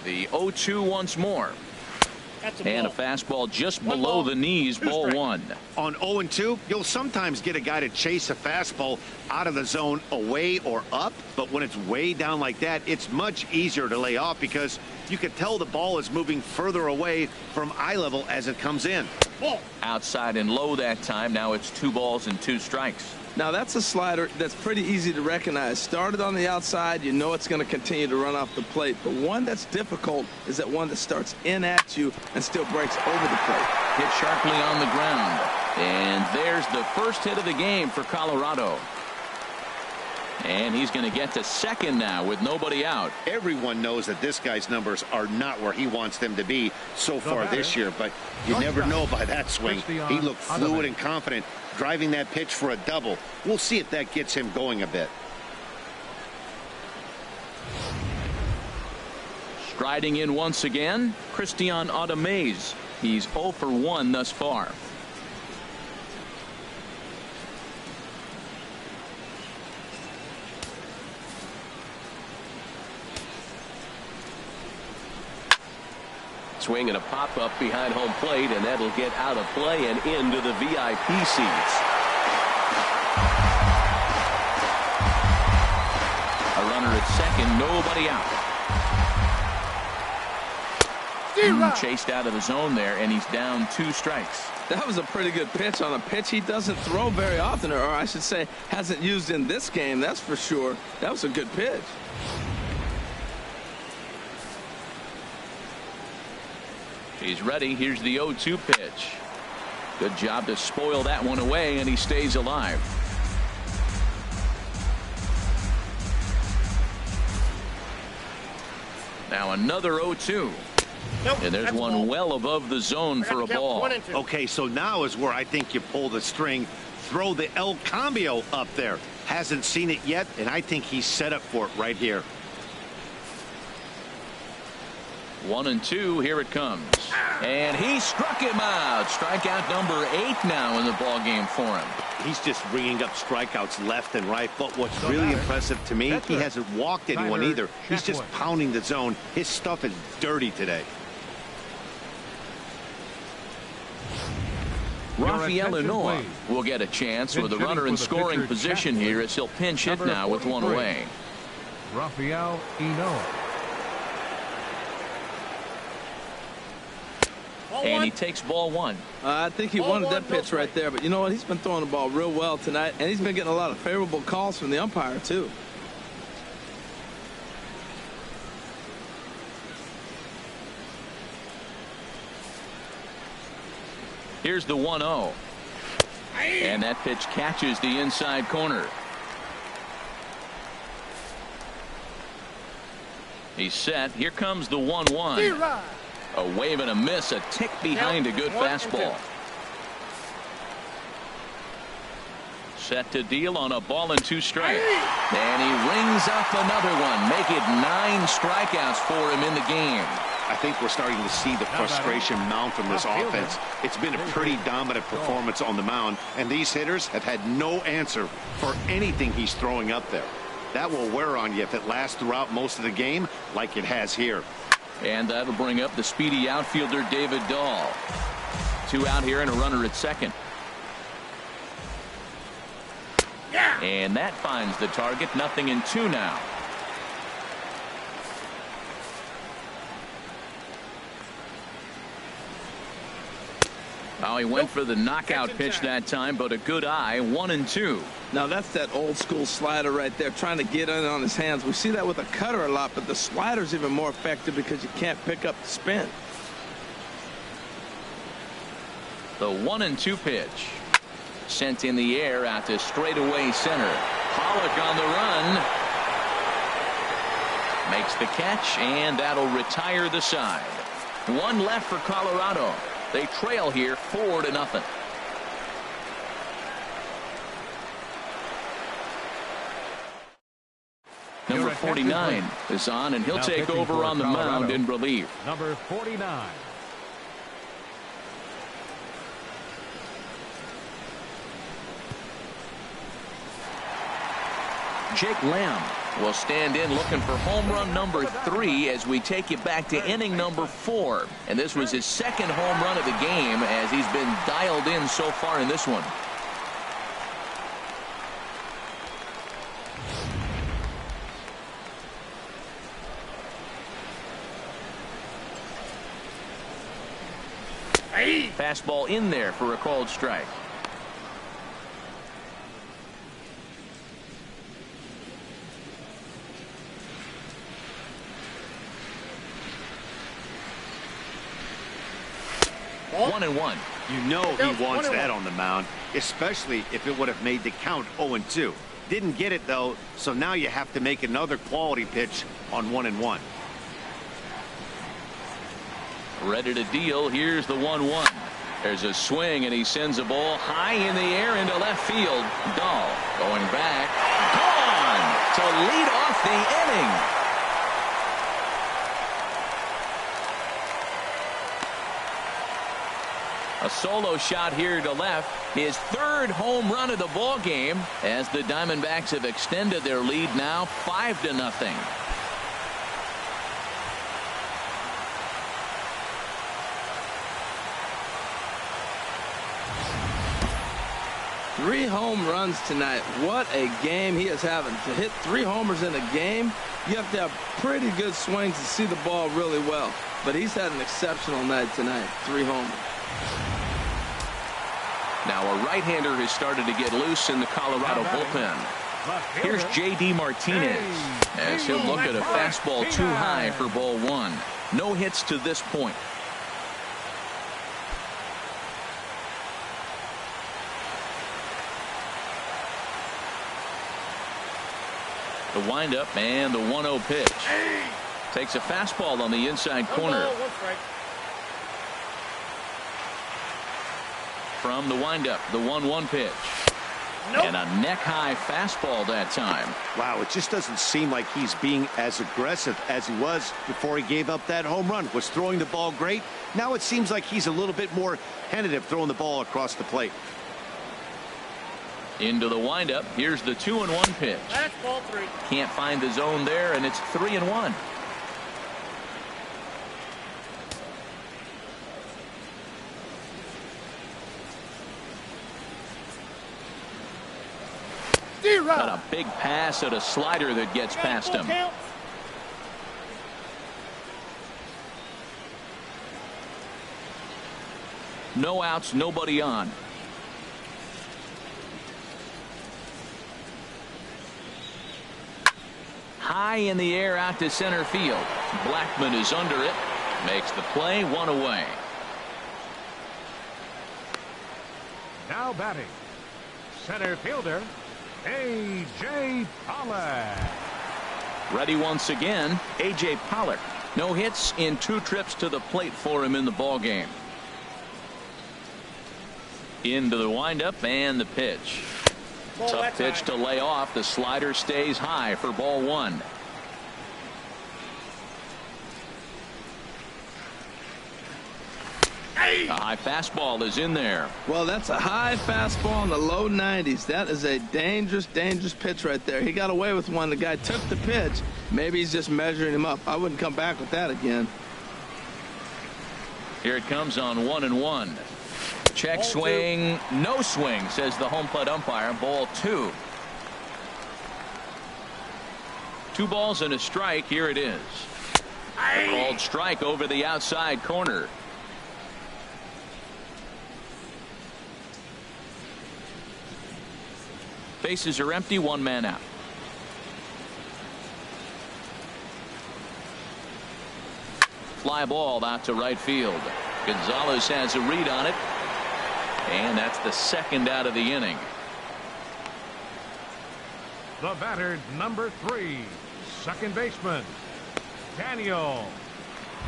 The 0-2 once more. And a fastball just below the knees, ball 1. On 0-2, you'll sometimes get a guy to chase a fastball out of the zone away or up, but when it's way down like that, it's much easier to lay off because you can tell the ball is moving further away from eye level as it comes in. Outside and low that time. Now it's 2 balls and 2 strikes. Now that's a slider that's pretty easy to recognize. Started on the outside, you know it's going to continue to run off the plate. But one that's difficult is that one that starts in at you and still breaks over the plate. Hit sharply on the ground. And there's the first hit of the game for Colorado. And he's going to get to second now with nobody out. Everyone knows that this guy's numbers are not where he wants them to be so far this year, but you never know by that swing. He looked fluid and confident driving that pitch for a double. We'll see if that gets him going a bit. Striding in once again, Christian Audemays. He's 0 for 1 thus far. Swing and a pop-up behind home plate, and that'll get out of play and into the VIP seats. A runner at second, nobody out. Chased out of the zone there, and he's down 2 strikes. That was a pretty good pitch on a pitch he doesn't throw very often, or I should say hasn't used in this game, that's for sure. That was a good pitch. He's ready. Here's the 0-2 pitch. Good job to spoil that one away, and he stays alive. Now another 0-2. And there's one well above the zone for a ball. Okay, so now is where I think you pull the string. Throw the El Cambio up there. Hasn't seen it yet, and I think he's set up for it right here. 1-2. Here it comes. And he struck him out. Strikeout number 8 now in the ball game for him. He's just bringing up strikeouts left and right. But what's really impressive to me, he hasn't walked anyone either. He's just pounding the zone. His stuff is dirty today. Rafael Inoa will get a chance with a runner in scoring position here as he'll pinch hit now with 1 away. Rafael Inoa. And he takes ball 1. I think he wanted that pitch right there, but you know what? He's been throwing the ball real well tonight, and he's been getting a lot of favorable calls from the umpire, too. Here's the 1-0. And that pitch catches the inside corner. He's set. Here comes the 1-1. A wave and a miss, a tick behind a good fastball. Set to deal on a ball and 2 strikes. And he rings up another one. Make it 9 strikeouts for him in the game. I think we're starting to see the frustration mount from this offense. It's been a pretty dominant performance on the mound, and these hitters have had no answer for anything he's throwing up there. That will wear on you if it lasts throughout most of the game like it has here. And that'll bring up the speedy outfielder David Dahl. 2 out here and a runner at second. And that finds the target. 0-2 now. Oh, he went for the knockout pitch that time, but a good eye. 1-2. Now that's that old school slider right there, trying to get in on his hands. We see that with a cutter a lot, but the slider's even more effective because you can't pick up the spin. The 1-2 pitch. Sent in the air out to straightaway center. Pollock on the run. Makes the catch, and that'll retire the side. One left for Colorado. They trail here 4-0. Number 49 is on, and he'll take over on the mound in relief. Number 49. Jake Lamb will stand in looking for home run number 3 as we take you back to inning number 4. And this was his second home run of the game as he's been dialed in so far in this one. Fastball in there for a called strike. Ball. 1-1. You know he wants that on the mound, especially if it would have made the count 0-2. Didn't get it, though, so now you have to make another quality pitch on 1-1. Ready to deal. Here's the 1-1. There's a swing, and he sends a ball high in the air into left field. Dahl going back. Gone to lead off the inning. A solo shot here to left. His third home run of the ball game as the Diamondbacks have extended their lead now 5-0. Three home runs tonight. What a game he is having. To hit 3 homers in a game, you have to have pretty good swings to see the ball really well. But he's had an exceptional night tonight. 3 homers. Now a right-hander has started to get loose in the Colorado bullpen. Here's J.D. Martinez as he'll look at a fastball too high for ball 1. No hits to this point. The windup and the 1-0 pitch. Takes a fastball on the inside corner. From the windup, the 1-1 pitch. Nope. And a neck-high fastball that time. Wow, it just doesn't seem like he's being as aggressive as he was before he gave up that home run. Was throwing the ball great. Now it seems like he's a little bit more tentative throwing the ball across the plate. Into the windup. Here's the 2-1 pitch. That's ball 3. Can't find the zone there, and it's 3-1. Got a big pass at a slider that gets past him. No outs, nobody on. High in the air out to center field. Blackman is under it. Makes the play, 1 away. Now batting, center fielder, A.J. Pollock. Ready once again, A.J. Pollock. No hits in 2 trips to the plate for him in the ball game. Into the windup and the pitch. Tough pitch to lay off. The slider stays high for ball 1. A high fastball is in there. Well, that's a high fastball in the low 90s. That is a dangerous, dangerous pitch right there. He got away with one. The guy took the pitch. Maybe he's just measuring him up. I wouldn't come back with that again. Here it comes on 1-1. Check ball swing. 2. No swing, says the home plate umpire. Ball 2. 2 balls and a strike. Here it is. A called strike over the outside corner. Bases are empty, one man out. Fly ball out to right field. Gonzalez has a read on it. And that's the second out of the inning. The batter, number 3, second baseman, Daniel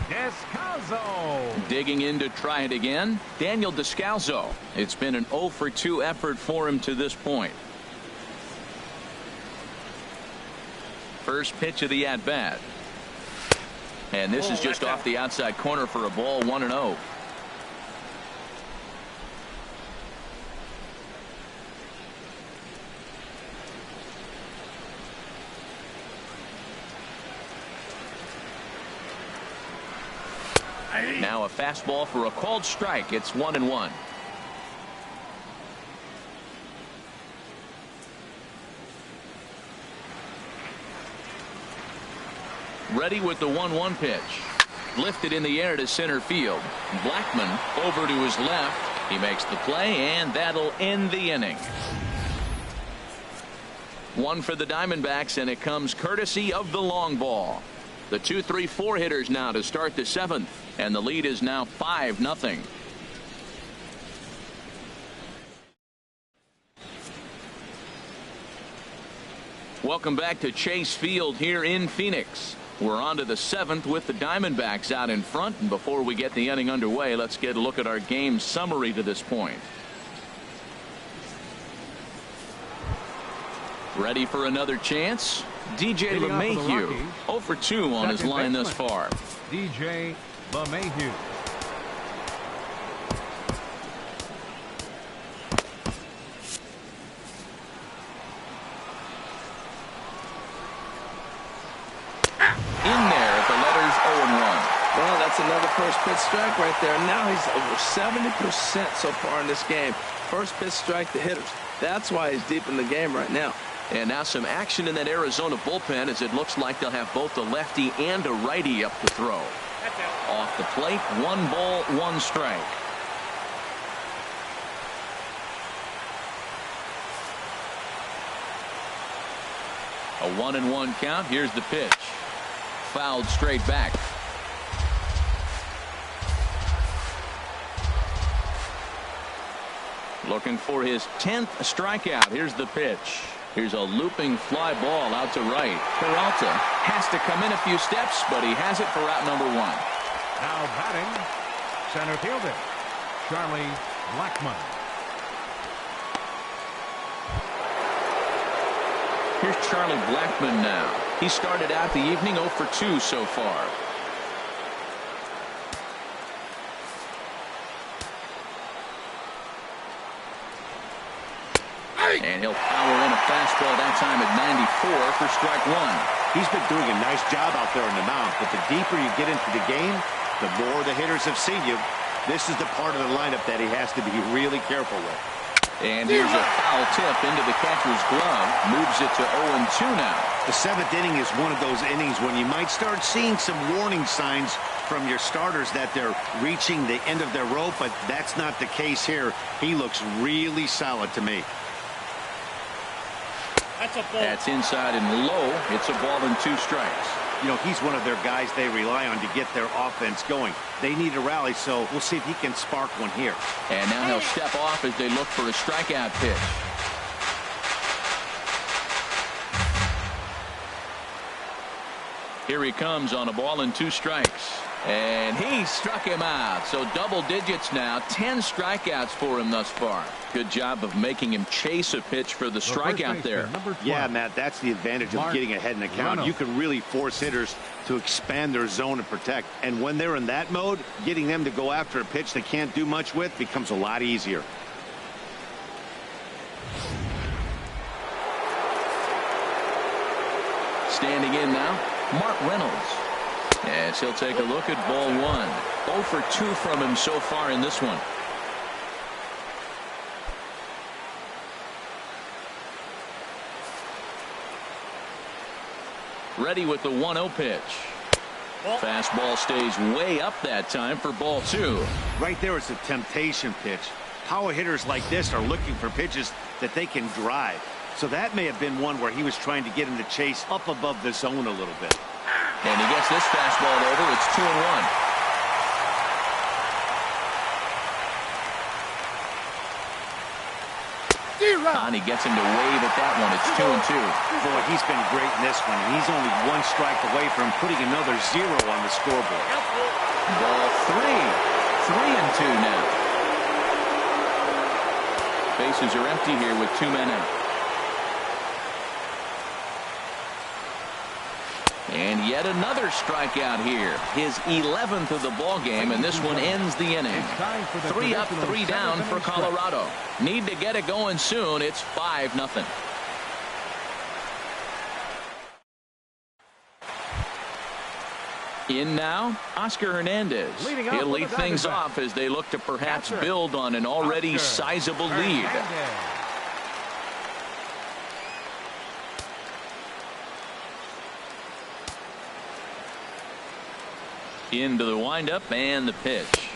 Descalzo. Digging in to try it again, Daniel Descalzo. It's been an 0 for 2 effort for him to this point. First pitch of the at-bat. And this is just off the outside corner for a ball, 1-0. Now a fastball for a called strike. It's 1-1. Ready with the 1-1 pitch. Lifted in the air to center field. Blackman over to his left. He makes the play, and that'll end the inning. One for the Diamondbacks, and it comes courtesy of the long ball. The 2-3-4 hitters now to start the 7th, and the lead is now 5-0. Welcome back to Chase Field here in Phoenix. We're on to the 7th with the Diamondbacks out in front, and before we get the inning underway, let's get a look at our game summary to this point. Ready for another chance? DJ LeMahieu, 0 for 2 on his line thus far. DJ LeMahieu. In there at the letters 0-1. Well, that's another first pitch strike right there. Now he's over 70% so far in this game. First pitch strike to hitters. That's why he's deep in the game right now. And now some action in that Arizona bullpen, as it looks like they'll have both a lefty and a righty up to throw. Off the plate, 1 ball, 1 strike. A 1-1 count. Here's the pitch. Fouled straight back. Looking for his 10th strikeout. Here's the pitch. Here's a looping fly ball out to right. Peralta has to come in a few steps, but he has it for out number 1. Now batting, center fielder, Charlie Blackmon. Here's Charlie Blackmon now. He started out the evening 0 for 2 so far. And he'll power in a fastball that time at 94 for strike 1. He's been doing a nice job out there on the mound, but the deeper you get into the game, the more the hitters have seen you. This is the part of the lineup that he has to be really careful with. And here's a foul tip into the catcher's glove. Moves it to 0-2 now. The 7th inning is one of those innings when you might start seeing some warning signs from your starters that they're reaching the end of their rope, but that's not the case here. He looks really solid to me. That's a ball. That's inside and low. It's a ball and 2 strikes. You know, he's one of their guys they rely on to get their offense going. They need a rally, so we'll see if he can spark one here. And now he'll step off as they look for a strikeout pitch. Here he comes on a ball and 2 strikes. And he struck him out. So double digits now. 10 strikeouts for him thus far. Good job of making him chase a pitch for the strikeout there. Yeah, Matt, that's the advantage of getting ahead in the count. You can really force hitters to expand their zone and protect. And when they're in that mode, getting them to go after a pitch they can't do much with becomes a lot easier. Standing in now, Mark Reynolds. As he'll take a look at ball 1. 0 for 2 from him so far in this one. Ready with the 1-0 pitch. Fastball stays way up that time for ball 2. Right there is a temptation pitch. Power hitters like this are looking for pitches that they can drive. So that may have been one where he was trying to get him to chase up above the zone a little bit. And he gets this fastball over. It's 2-1. Connie gets him to wave at that one. It's 2-2. Boy, he's been great in this one. He's only one strike away from putting another 0 on the scoreboard. Ball 3. 3-2 now. Bases are empty here with 2 men out. And yet another strikeout here. His 11th of the ball game, and this one ends the inning. 3 up, 3 down for Colorado. Need to get it going soon. It's 5-0. In now, Oscar Hernandez. He'll lead things off as they look to perhaps build on an already sizable lead. Into the windup and the pitch.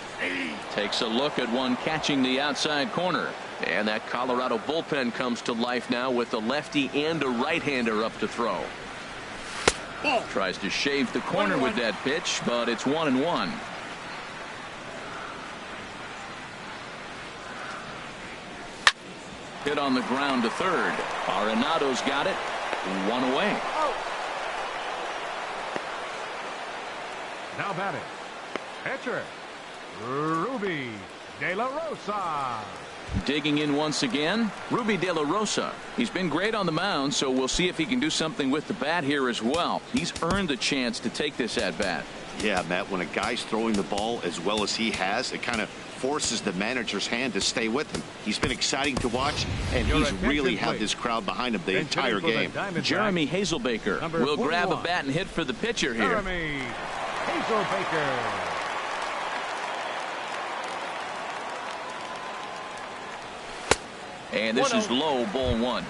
Takes a look at one catching the outside corner. And that Colorado bullpen comes to life now with a lefty and a right-hander up to throw. Tries to shave the corner with that pitch, but it's 1-1. Hit on the ground to third. Arenado's got it. 1 away. Now batting, pitcher, Ruby De La Rosa. Digging in once again, Ruby De La Rosa. He's been great on the mound, so we'll see if he can do something with the bat here as well. He's earned the chance to take this at bat. Yeah, Matt, when a guy's throwing the ball as well as he has, it kind of forces the manager's hand to stay with him. He's been exciting to watch, and he's really had this crowd behind him the entire game. Jeremy Hazelbaker will grab a bat and hit for the pitcher here. Jeremy Hazelbaker. And this is low, ball 1.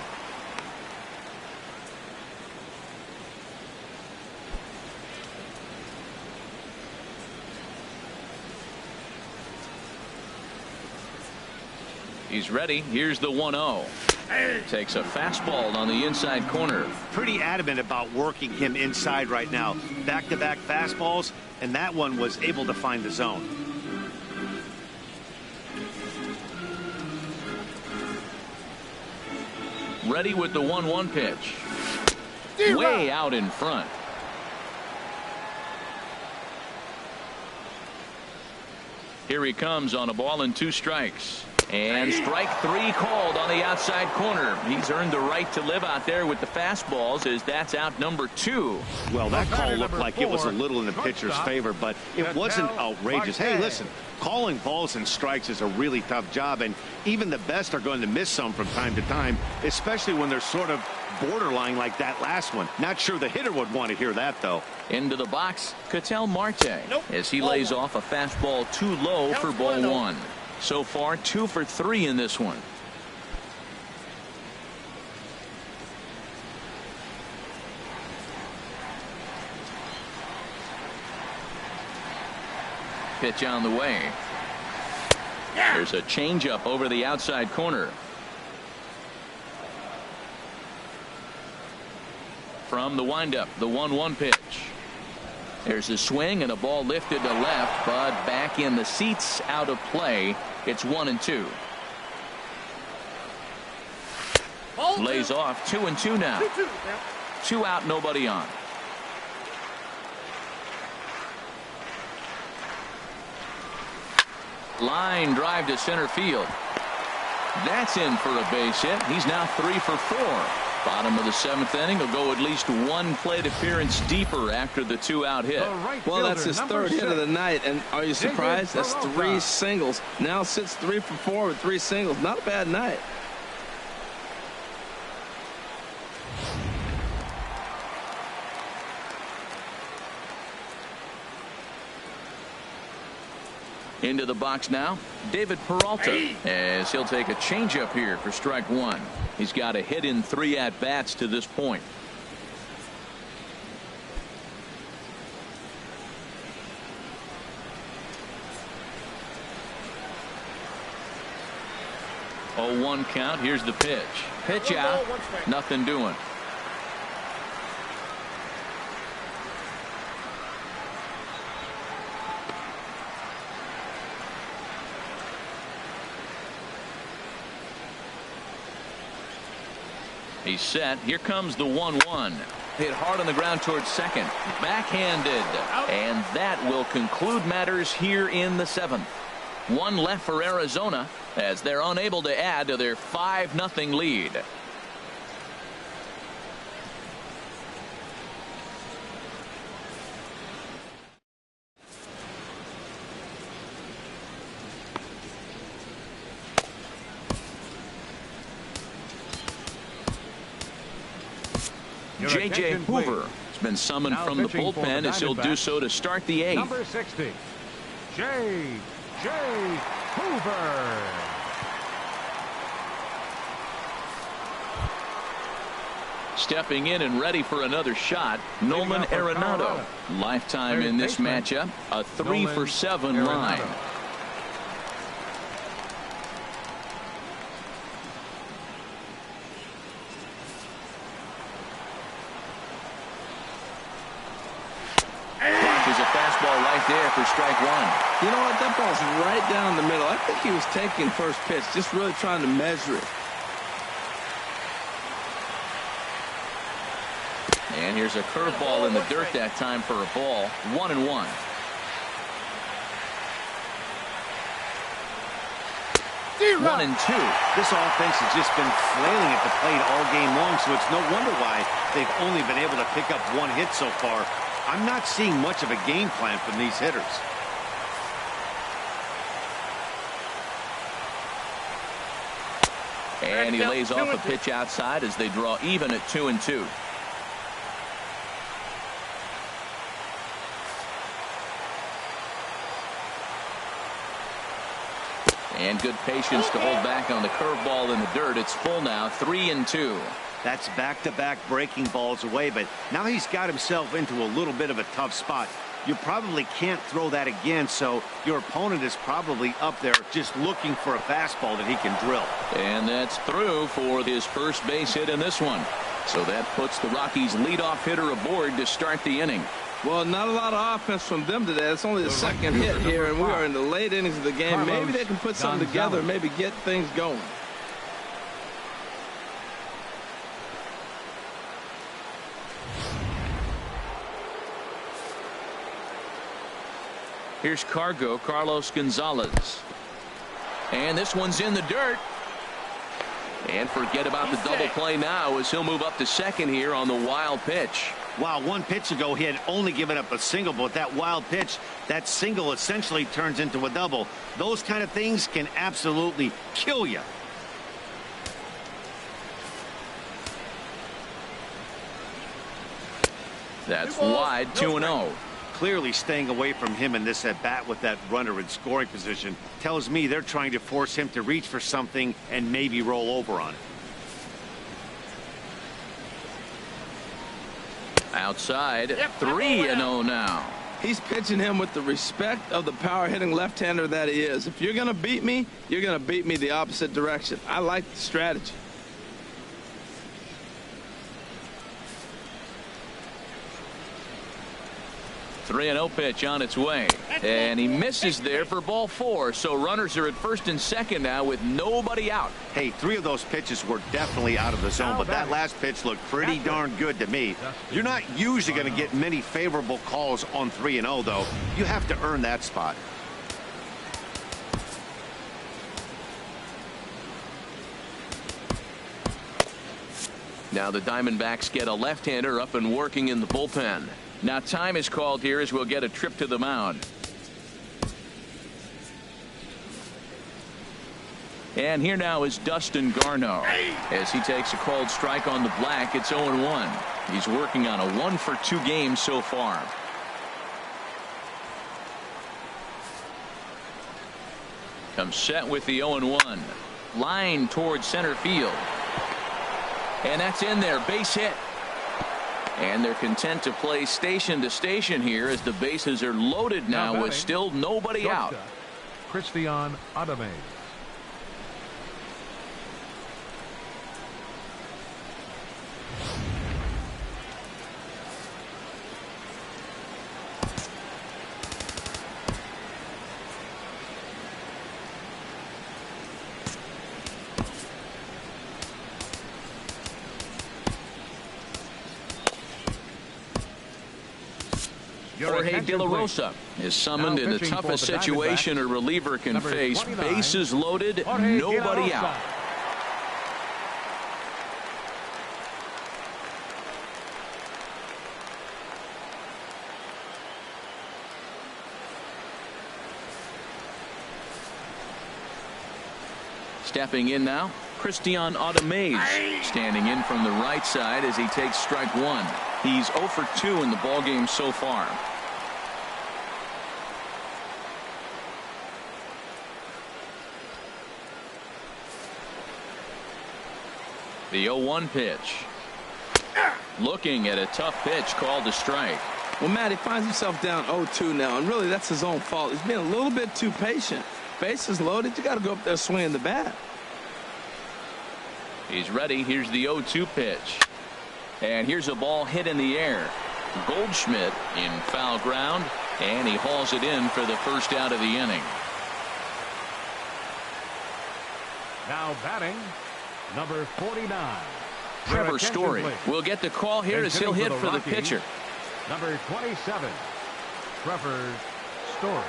He's ready. Here's the 1-0. Takes a fastball on the inside corner. Pretty adamant about working him inside right now. Back-to-back fastballs, and that one was able to find the zone. Ready with the 1-1 pitch. Way out in front. Here he comes on a ball and 2 strikes. And strike 3 called on the outside corner. He's earned the right to live out there with the fastballs, as that's out number 2. Well, that call looked like it was a little in the pitcher's favor, but it wasn't outrageous. Hey, listen, calling balls and strikes is a really tough job, and even the best are going to miss some from time to time, especially when they're sort of borderline like that last one. Not sure the hitter would want to hear that, though. Into the box, Ketel Marte, as he lays off a fastball too low for ball 1. So far, 2 for 3 in this one. Pitch on the way. There's a changeup over the outside corner. From the windup, the 1-1 pitch. There's a swing and a ball lifted to left, but back in the seats, out of play. It's 1-2. Lays off 2-2 now. 2 out, nobody on. Line drive to center field. That's in for a base hit. He's now 3 for 4. Bottom of the 7th inning. Will go at least 1 plate appearance deeper after the 2-out hit. Well, that's his 3rd hit of the night, and are you surprised? That's 3 singles. Now sits 3 for 4 with 3 singles. Not a bad night. Into the box now, David Peralta, as he'll take a changeup here for strike 1. He's got a hit in 3 at-bats to this point. 0-1 count. Here's the pitch. Pitch out. Nothing doing. He's set. Here comes the 1-1. Hit hard on the ground towards second. Backhanded. And that will conclude matters here in the 7th. One left for Arizona as they're unable to add to their 5-0 lead. J.J. Hoover has been summoned from the bullpen as he'll do so to start the 8th. Number 60, J.J. Hoover. Stepping in and ready for another shot, Nolan Arenado. Lifetime in this matchup, a 3-for-7 line. There for strike 1. You know what? That ball's right down the middle. I think he was taking first pitch, just really trying to measure it. And here's a curveball in the dirt that time for a ball. 1-1. 1 and 2. This offense has just been flailing at the plate all game long, so it's no wonder why they've only been able to pick up 1 hit so far. I'm not seeing much of a game plan from these hitters. And he lays off a pitch outside as they draw even at 2-2. And good patience to hold back on the curveball in the dirt. It's full now, 3-2. That's back-to-back breaking balls away, but now he's got himself into a little bit of a tough spot. You probably can't throw that again, so your opponent is probably up there just looking for a fastball that he can drill. And that's through for his first base hit in this one. So that puts the Rockies' leadoff hitter aboard to start the inning. Well, not a lot of offense from them today. It's only the second hit here, and we are in the late innings of the game. Maybe they can put something together, maybe get things going. Here's Carlos Gonzalez. And this one's in the dirt. And forget about the double play now as he'll move up to second here on the wild pitch. Wow, 1 pitch ago he had only given up a single, but that wild pitch, that single essentially turns into a double. Those kind of things can absolutely kill you. That's wide, 2-0. Clearly staying away from him in this at-bat with that runner in scoring position tells me they're trying to force him to reach for something and maybe roll over on it. Outside, 3-0 now. He's pitching him with the respect of the power-hitting left-hander that he is. If you're going to beat me, you're going to beat me the opposite direction. I like the strategy. .3-0 pitch on its way, and he misses there for ball 4. So runners are at first and second now with nobody out. Hey, 3 of those pitches were definitely out of the zone, but that last pitch looked pretty darn good to me. You're not usually going to get many favorable calls on 3-0, though. You have to earn that spot. Now the Diamondbacks get a left-hander up and working in the bullpen. Now time is called here as we'll get a trip to the mound. And here now is Dustin Garneau as he takes a called strike on the black. It's 0-1. He's working on a 1-for-2 game so far. Comes set with the 0-1. Line towards center field. And that's in there. Base hit. And they're content to play station to station here as the bases are loaded now with still nobody out. Christian Adame. Jorge De La Rosa is summoned in the toughest situation a reliever can face. Bases loaded, nobody out. Stepping in now, Christian Audemays, standing in from the right side as he takes strike one. He's 0 for 2 in the ballgame so far. The 0-1 pitch. Looking at a tough pitch called a strike. Well, Matt, he finds himself down 0-2 now, and really that's his own fault. He's being a little bit too patient. Bases loaded, you got to go up there swinging the bat. He's ready. Here's the 0-2 pitch. And here's a ball hit in the air. Goldschmidt in foul ground, and he hauls it in for the first out of the inning. Now batting, number 49. Trevor Story will get the call here as he'll hit for the pitcher. Number 27, Trevor Story.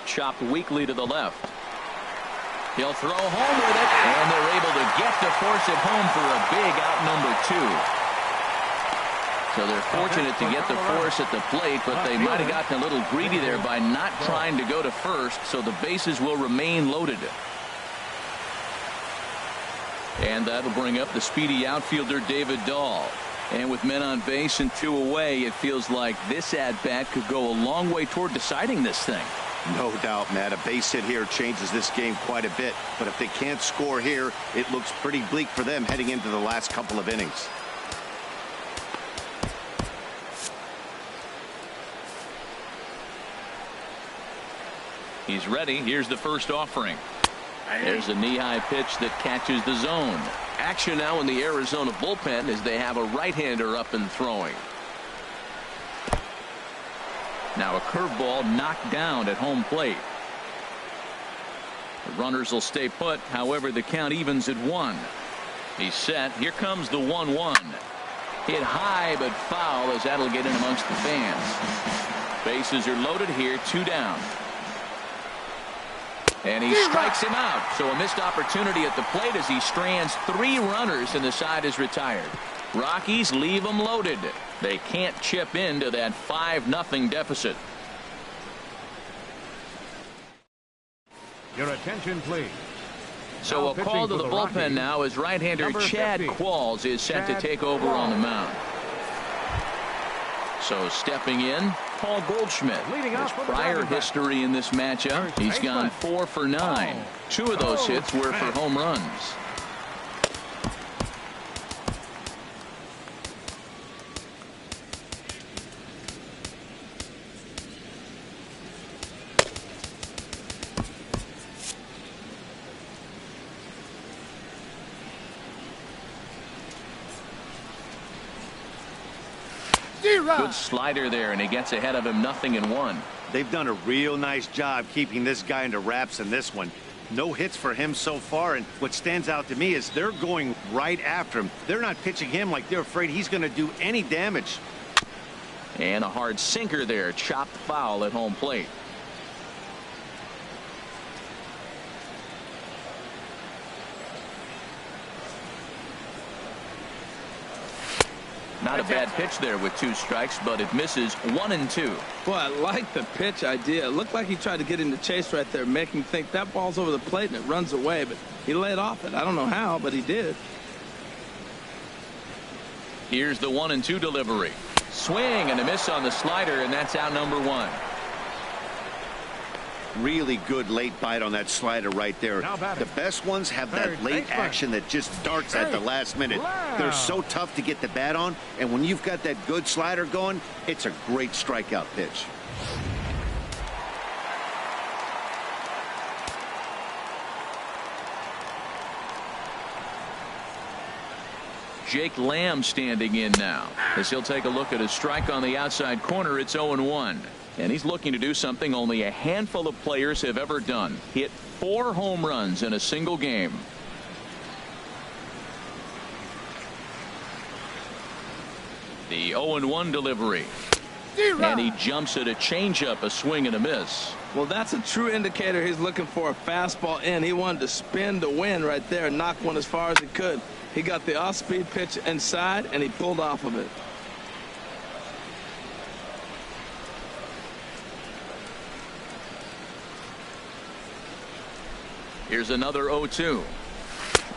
Chopped weakly to the left. He'll throw home with it, and they're able to get to force it home for a big out number 2. So they're fortunate to get the force at the plate, but they might have gotten a little greedy there by not trying to go to first, so the bases will remain loaded. And that'll bring up the speedy outfielder David Dahl. And with men on base and 2 away, it feels like this at-bat could go a long way toward deciding this thing. No doubt, Matt. A base hit here changes this game quite a bit. But if they can't score here, it looks pretty bleak for them heading into the last couple of innings. He's ready. Here's the first offering. There's a knee-high pitch that catches the zone. Action now in the Arizona bullpen as they have a right-hander up and throwing. Now a curveball knocked down at home plate. The runners will stay put. However, the count evens at 1. He's set. Here comes the 1-1. Hit high but foul as that'll get in amongst the fans. Bases are loaded here. 2 down. And he strikes him out. So a missed opportunity at the plate as he strands 3 runners and the side is retired. Rockies leave them loaded. They can't chip into that 5-0 deficit. Your attention, please. So a call to the bullpen now as right-hander Chad Qualls is set to take over on the mound. So stepping in, Paul Goldschmidt. His prior history in this matchup, he's gone 4 for 9. 2 of those hits were for home runs. Good slider there, and he gets ahead of him 0-1. They've done a real nice job keeping this guy into wraps in this one. No hits for him so far, and what stands out to me is they're going right after him. They're not pitching him like they're afraid he's going to do any damage. And a hard sinker there, chopped foul at home plate. Not a bad pitch there with 2 strikes, but it misses 1-2. Boy, I like the pitch idea. It looked like he tried to get in the chase right there, make him think that ball's over the plate and it runs away, but he laid off it. I don't know how, but he did. Here's the 1-2 delivery. Swing and a miss on the slider, and that's out number 1. Really good late bite on that slider right there. The best ones have that late action that just darts at the last minute. They're so tough to get the bat on, and when you've got that good slider going, it's a great strikeout pitch. Jake Lamb standing in now as he'll take a look at a strike on the outside corner. It's 0-1. And he's looking to do something only a handful of players have ever done. Hit 4 home runs in a single game. The 0-1 delivery. And he jumps at a changeup, a swing and a miss. Well, that's a true indicator he's looking for a fastball in. He wanted to spin to win right there and knock one as far as he could. He got the off-speed pitch inside, and he pulled off of it. Here's another 0-2.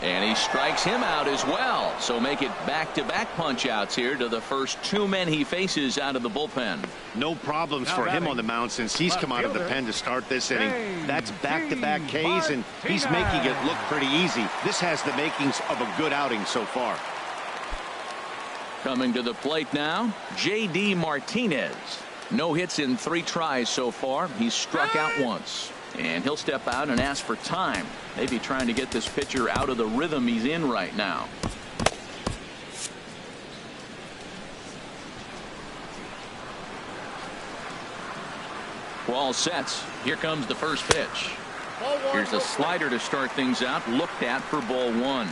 And he strikes him out as well. So make it back-to-back punch-outs here to the first 2 men he faces out of the bullpen. No problems for him on the mound since he's come out of the pen to start this inning. That's back-to-back Ks, and he's making it look pretty easy. This has the makings of a good outing so far. Coming to the plate now, J.D. Martinez. No hits in 3 tries so far. He's struck out once. And he'll step out and ask for time. Maybe trying to get this pitcher out of the rhythm he's in right now. Ball sets. Here comes the first pitch. Here's a slider to start things out. Looked at for ball 1.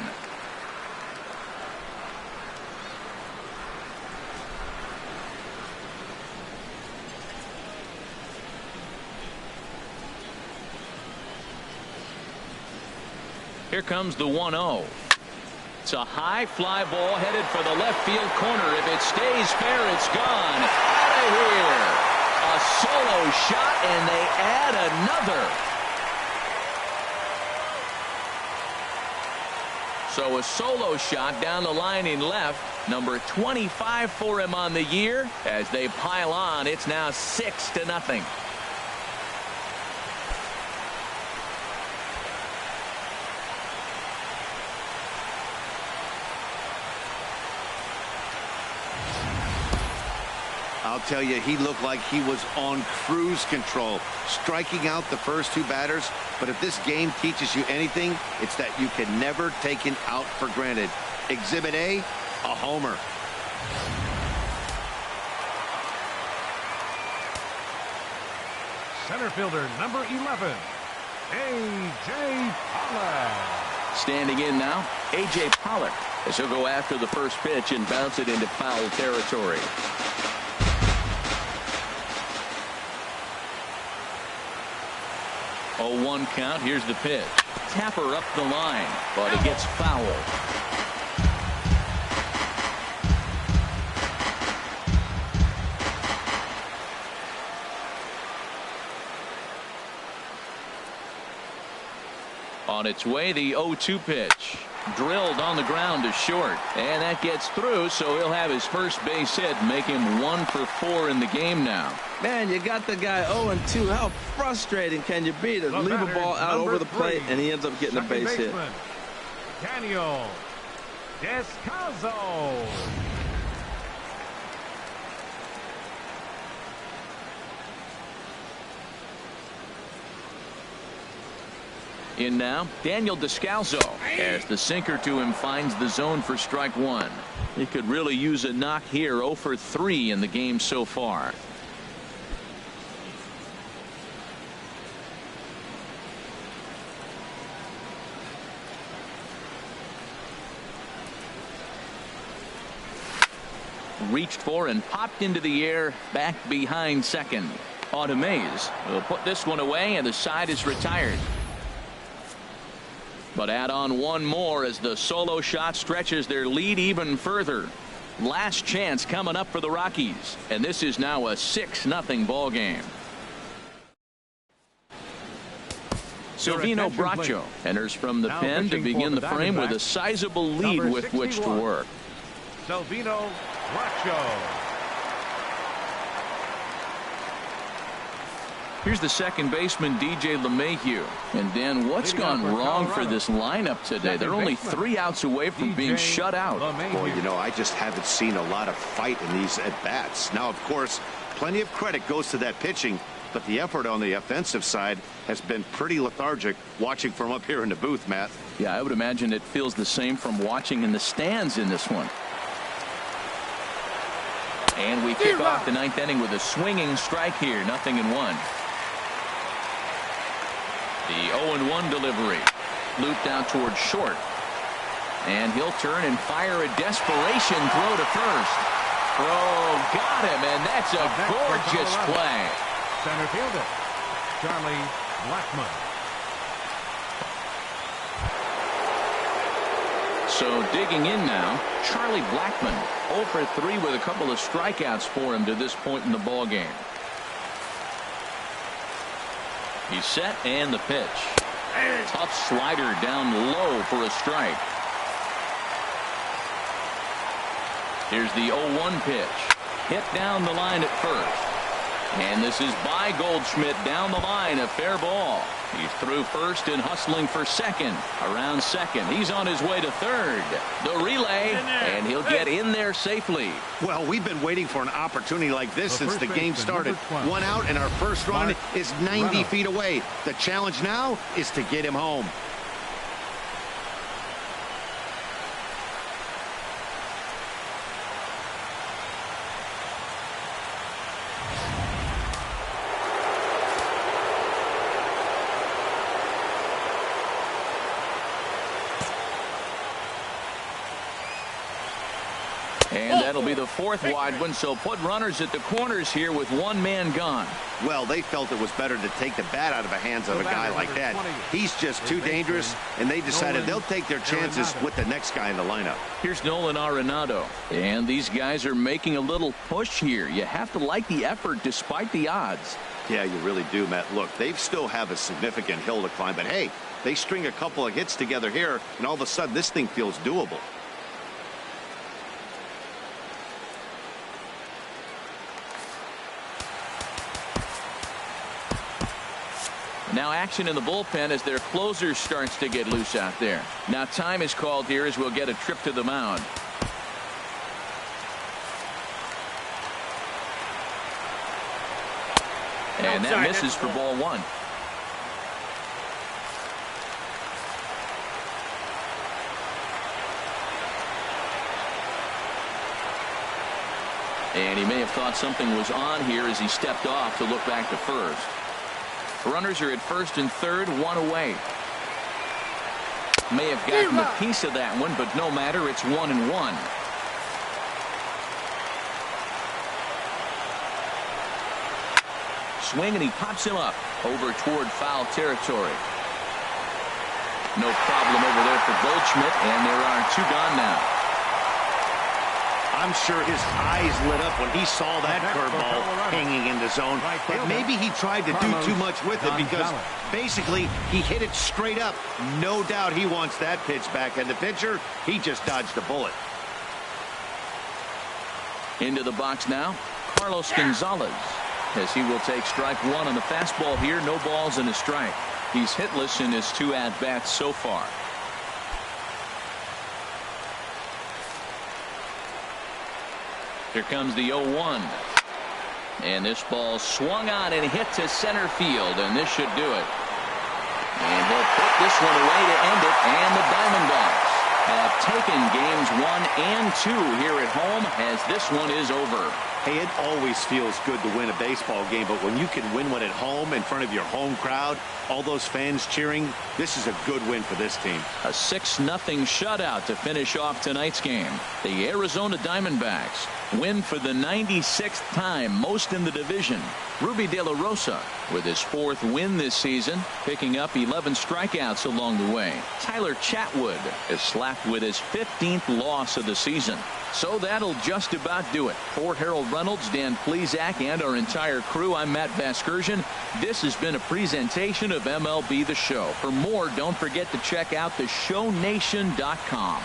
Here comes the 1-0. It's a high fly ball headed for the left field corner. If it stays fair, it's gone. Out of here. A solo shot, and they add another. So a solo shot down the line in left. Number 25 for him on the year. As they pile on, it's now 6-0. I'll tell you, he looked like he was on cruise control, striking out the first 2 batters. But if this game teaches you anything, it's that you can never take an out for granted. Exhibit A, a homer. Center fielder number 11, A.J. Pollard. Standing in now, A.J. Pollard, as he'll go after the first pitch and bounce it into foul territory. 0-1 count. Here's the pitch. Tapper up the line, but it gets fouled. On its way, the 0-2 pitch. Drilled on the ground to short, and that gets through, so he'll have his first base hit, make him 1 for 4 in the game now. Man, you got the guy 0-2. How frustrating can you be to leave a ball out over the plate, and he ends up getting a base hit? Daniel Descalzo. In now, Daniel Descalzo, as the sinker to him finds the zone for strike 1. He could really use a knock here. 0 for 3 in the game so far. Reached for and popped into the air back behind second. Mays will put this one away, and the side is retired. But add on 1 more as the solo shot stretches their lead even further. Last chance coming up for the Rockies, and this is now a 6-0 ball game. Silvino Bracho enters from the pen to begin the frame with a sizable lead with which to work. Silvino Bracho. Here's the second baseman, DJ LeMahieu. And Dan, what's gone wrong for this lineup today? They're only 3 outs away from being shut out. Boy, you know, I just haven't seen a lot of fight in these at-bats. Now, of course, plenty of credit goes to that pitching, but the effort on the offensive side has been pretty lethargic watching from up here in the booth, Matt. Yeah, I would imagine it feels the same from watching in the stands in this one. And we kick off the ninth inning with a swinging strike here. 0-1. The 0-1 delivery. Looped out towards short. And he'll turn and fire a desperation throw to first. Throw got him, and that's a gorgeous play. Center fielder, Charlie Blackmon. So digging in now, Charlie Blackmon 0 for 3 with a couple of strikeouts for him to this point in the ball game. He's set and the pitch. Tough slider down low for a strike. Here's the 0-1 pitch. Hit down the line at first. And this is by Goldschmidt down the line. A fair ball. He's through first and hustling for second. Around second. He's on his way to third. The relay. And he'll get in there safely. Well, we've been waiting for an opportunity like this since the game started. 1 out, and our first run is 90 feet away. The challenge now is to get him home. And that'll be the 4th wide one, so put runners at the corners here with 1 man gone. Well, they felt it was better to take the bat out of the hands of a guy like that. He's just too dangerous, and they decided they'll take their chances with the next guy in the lineup. Here's Nolan Arenado. And these guys are making a little push here. You have to like the effort despite the odds. Yeah, you really do, Matt. Look, they still have a significant hill to climb, but hey, they string a couple of hits together here, and all of a sudden this thing feels doable. Now action in the bullpen as their closer starts to get loose out there. Now time is called here as we'll get a trip to the mound. And that misses for ball 1. And he may have thought something was on here as he stepped off to look back to first. Runners are at first and third, 1 away. May have gotten a piece of that one, but no matter, it's 1-1. Swing, and he pops him up over toward foul territory. No problem over there for Goldschmidt, and there are 2 gone now. I'm sure his eyes lit up when he saw that curveball hanging in the zone. But maybe he tried to do too much with it because basically he hit it straight up. No doubt he wants that pitch back. And the pitcher, he just dodged a bullet. Into the box now, Carlos Gonzalez, as he will take strike 1 on the fastball here. No balls and a strike. He's hitless in his 2 at-bats so far. Here comes the 0-1. And this ball swung on and hit to center field, and this should do it. And he'll put this one away to end it, and the Diamondbacks have taken games 1 and 2 here at home as this one is over. Hey, it always feels good to win a baseball game, but when you can win one at home in front of your home crowd, all those fans cheering, this is a good win for this team. A 6-0 shutout to finish off tonight's game. The Arizona Diamondbacks win for the 96th time, most in the division. Ruby De La Rosa with his 4th win this season, picking up 11 strikeouts along the way. Tyler Chatwood is slapped with his 15th loss of the season. So that'll just about do it. For Harold Reynolds, Dan Plesac, and our entire crew, I'm Matt Vasgersian. This has been a presentation of MLB The Show. For more, don't forget to check out theshownation.com.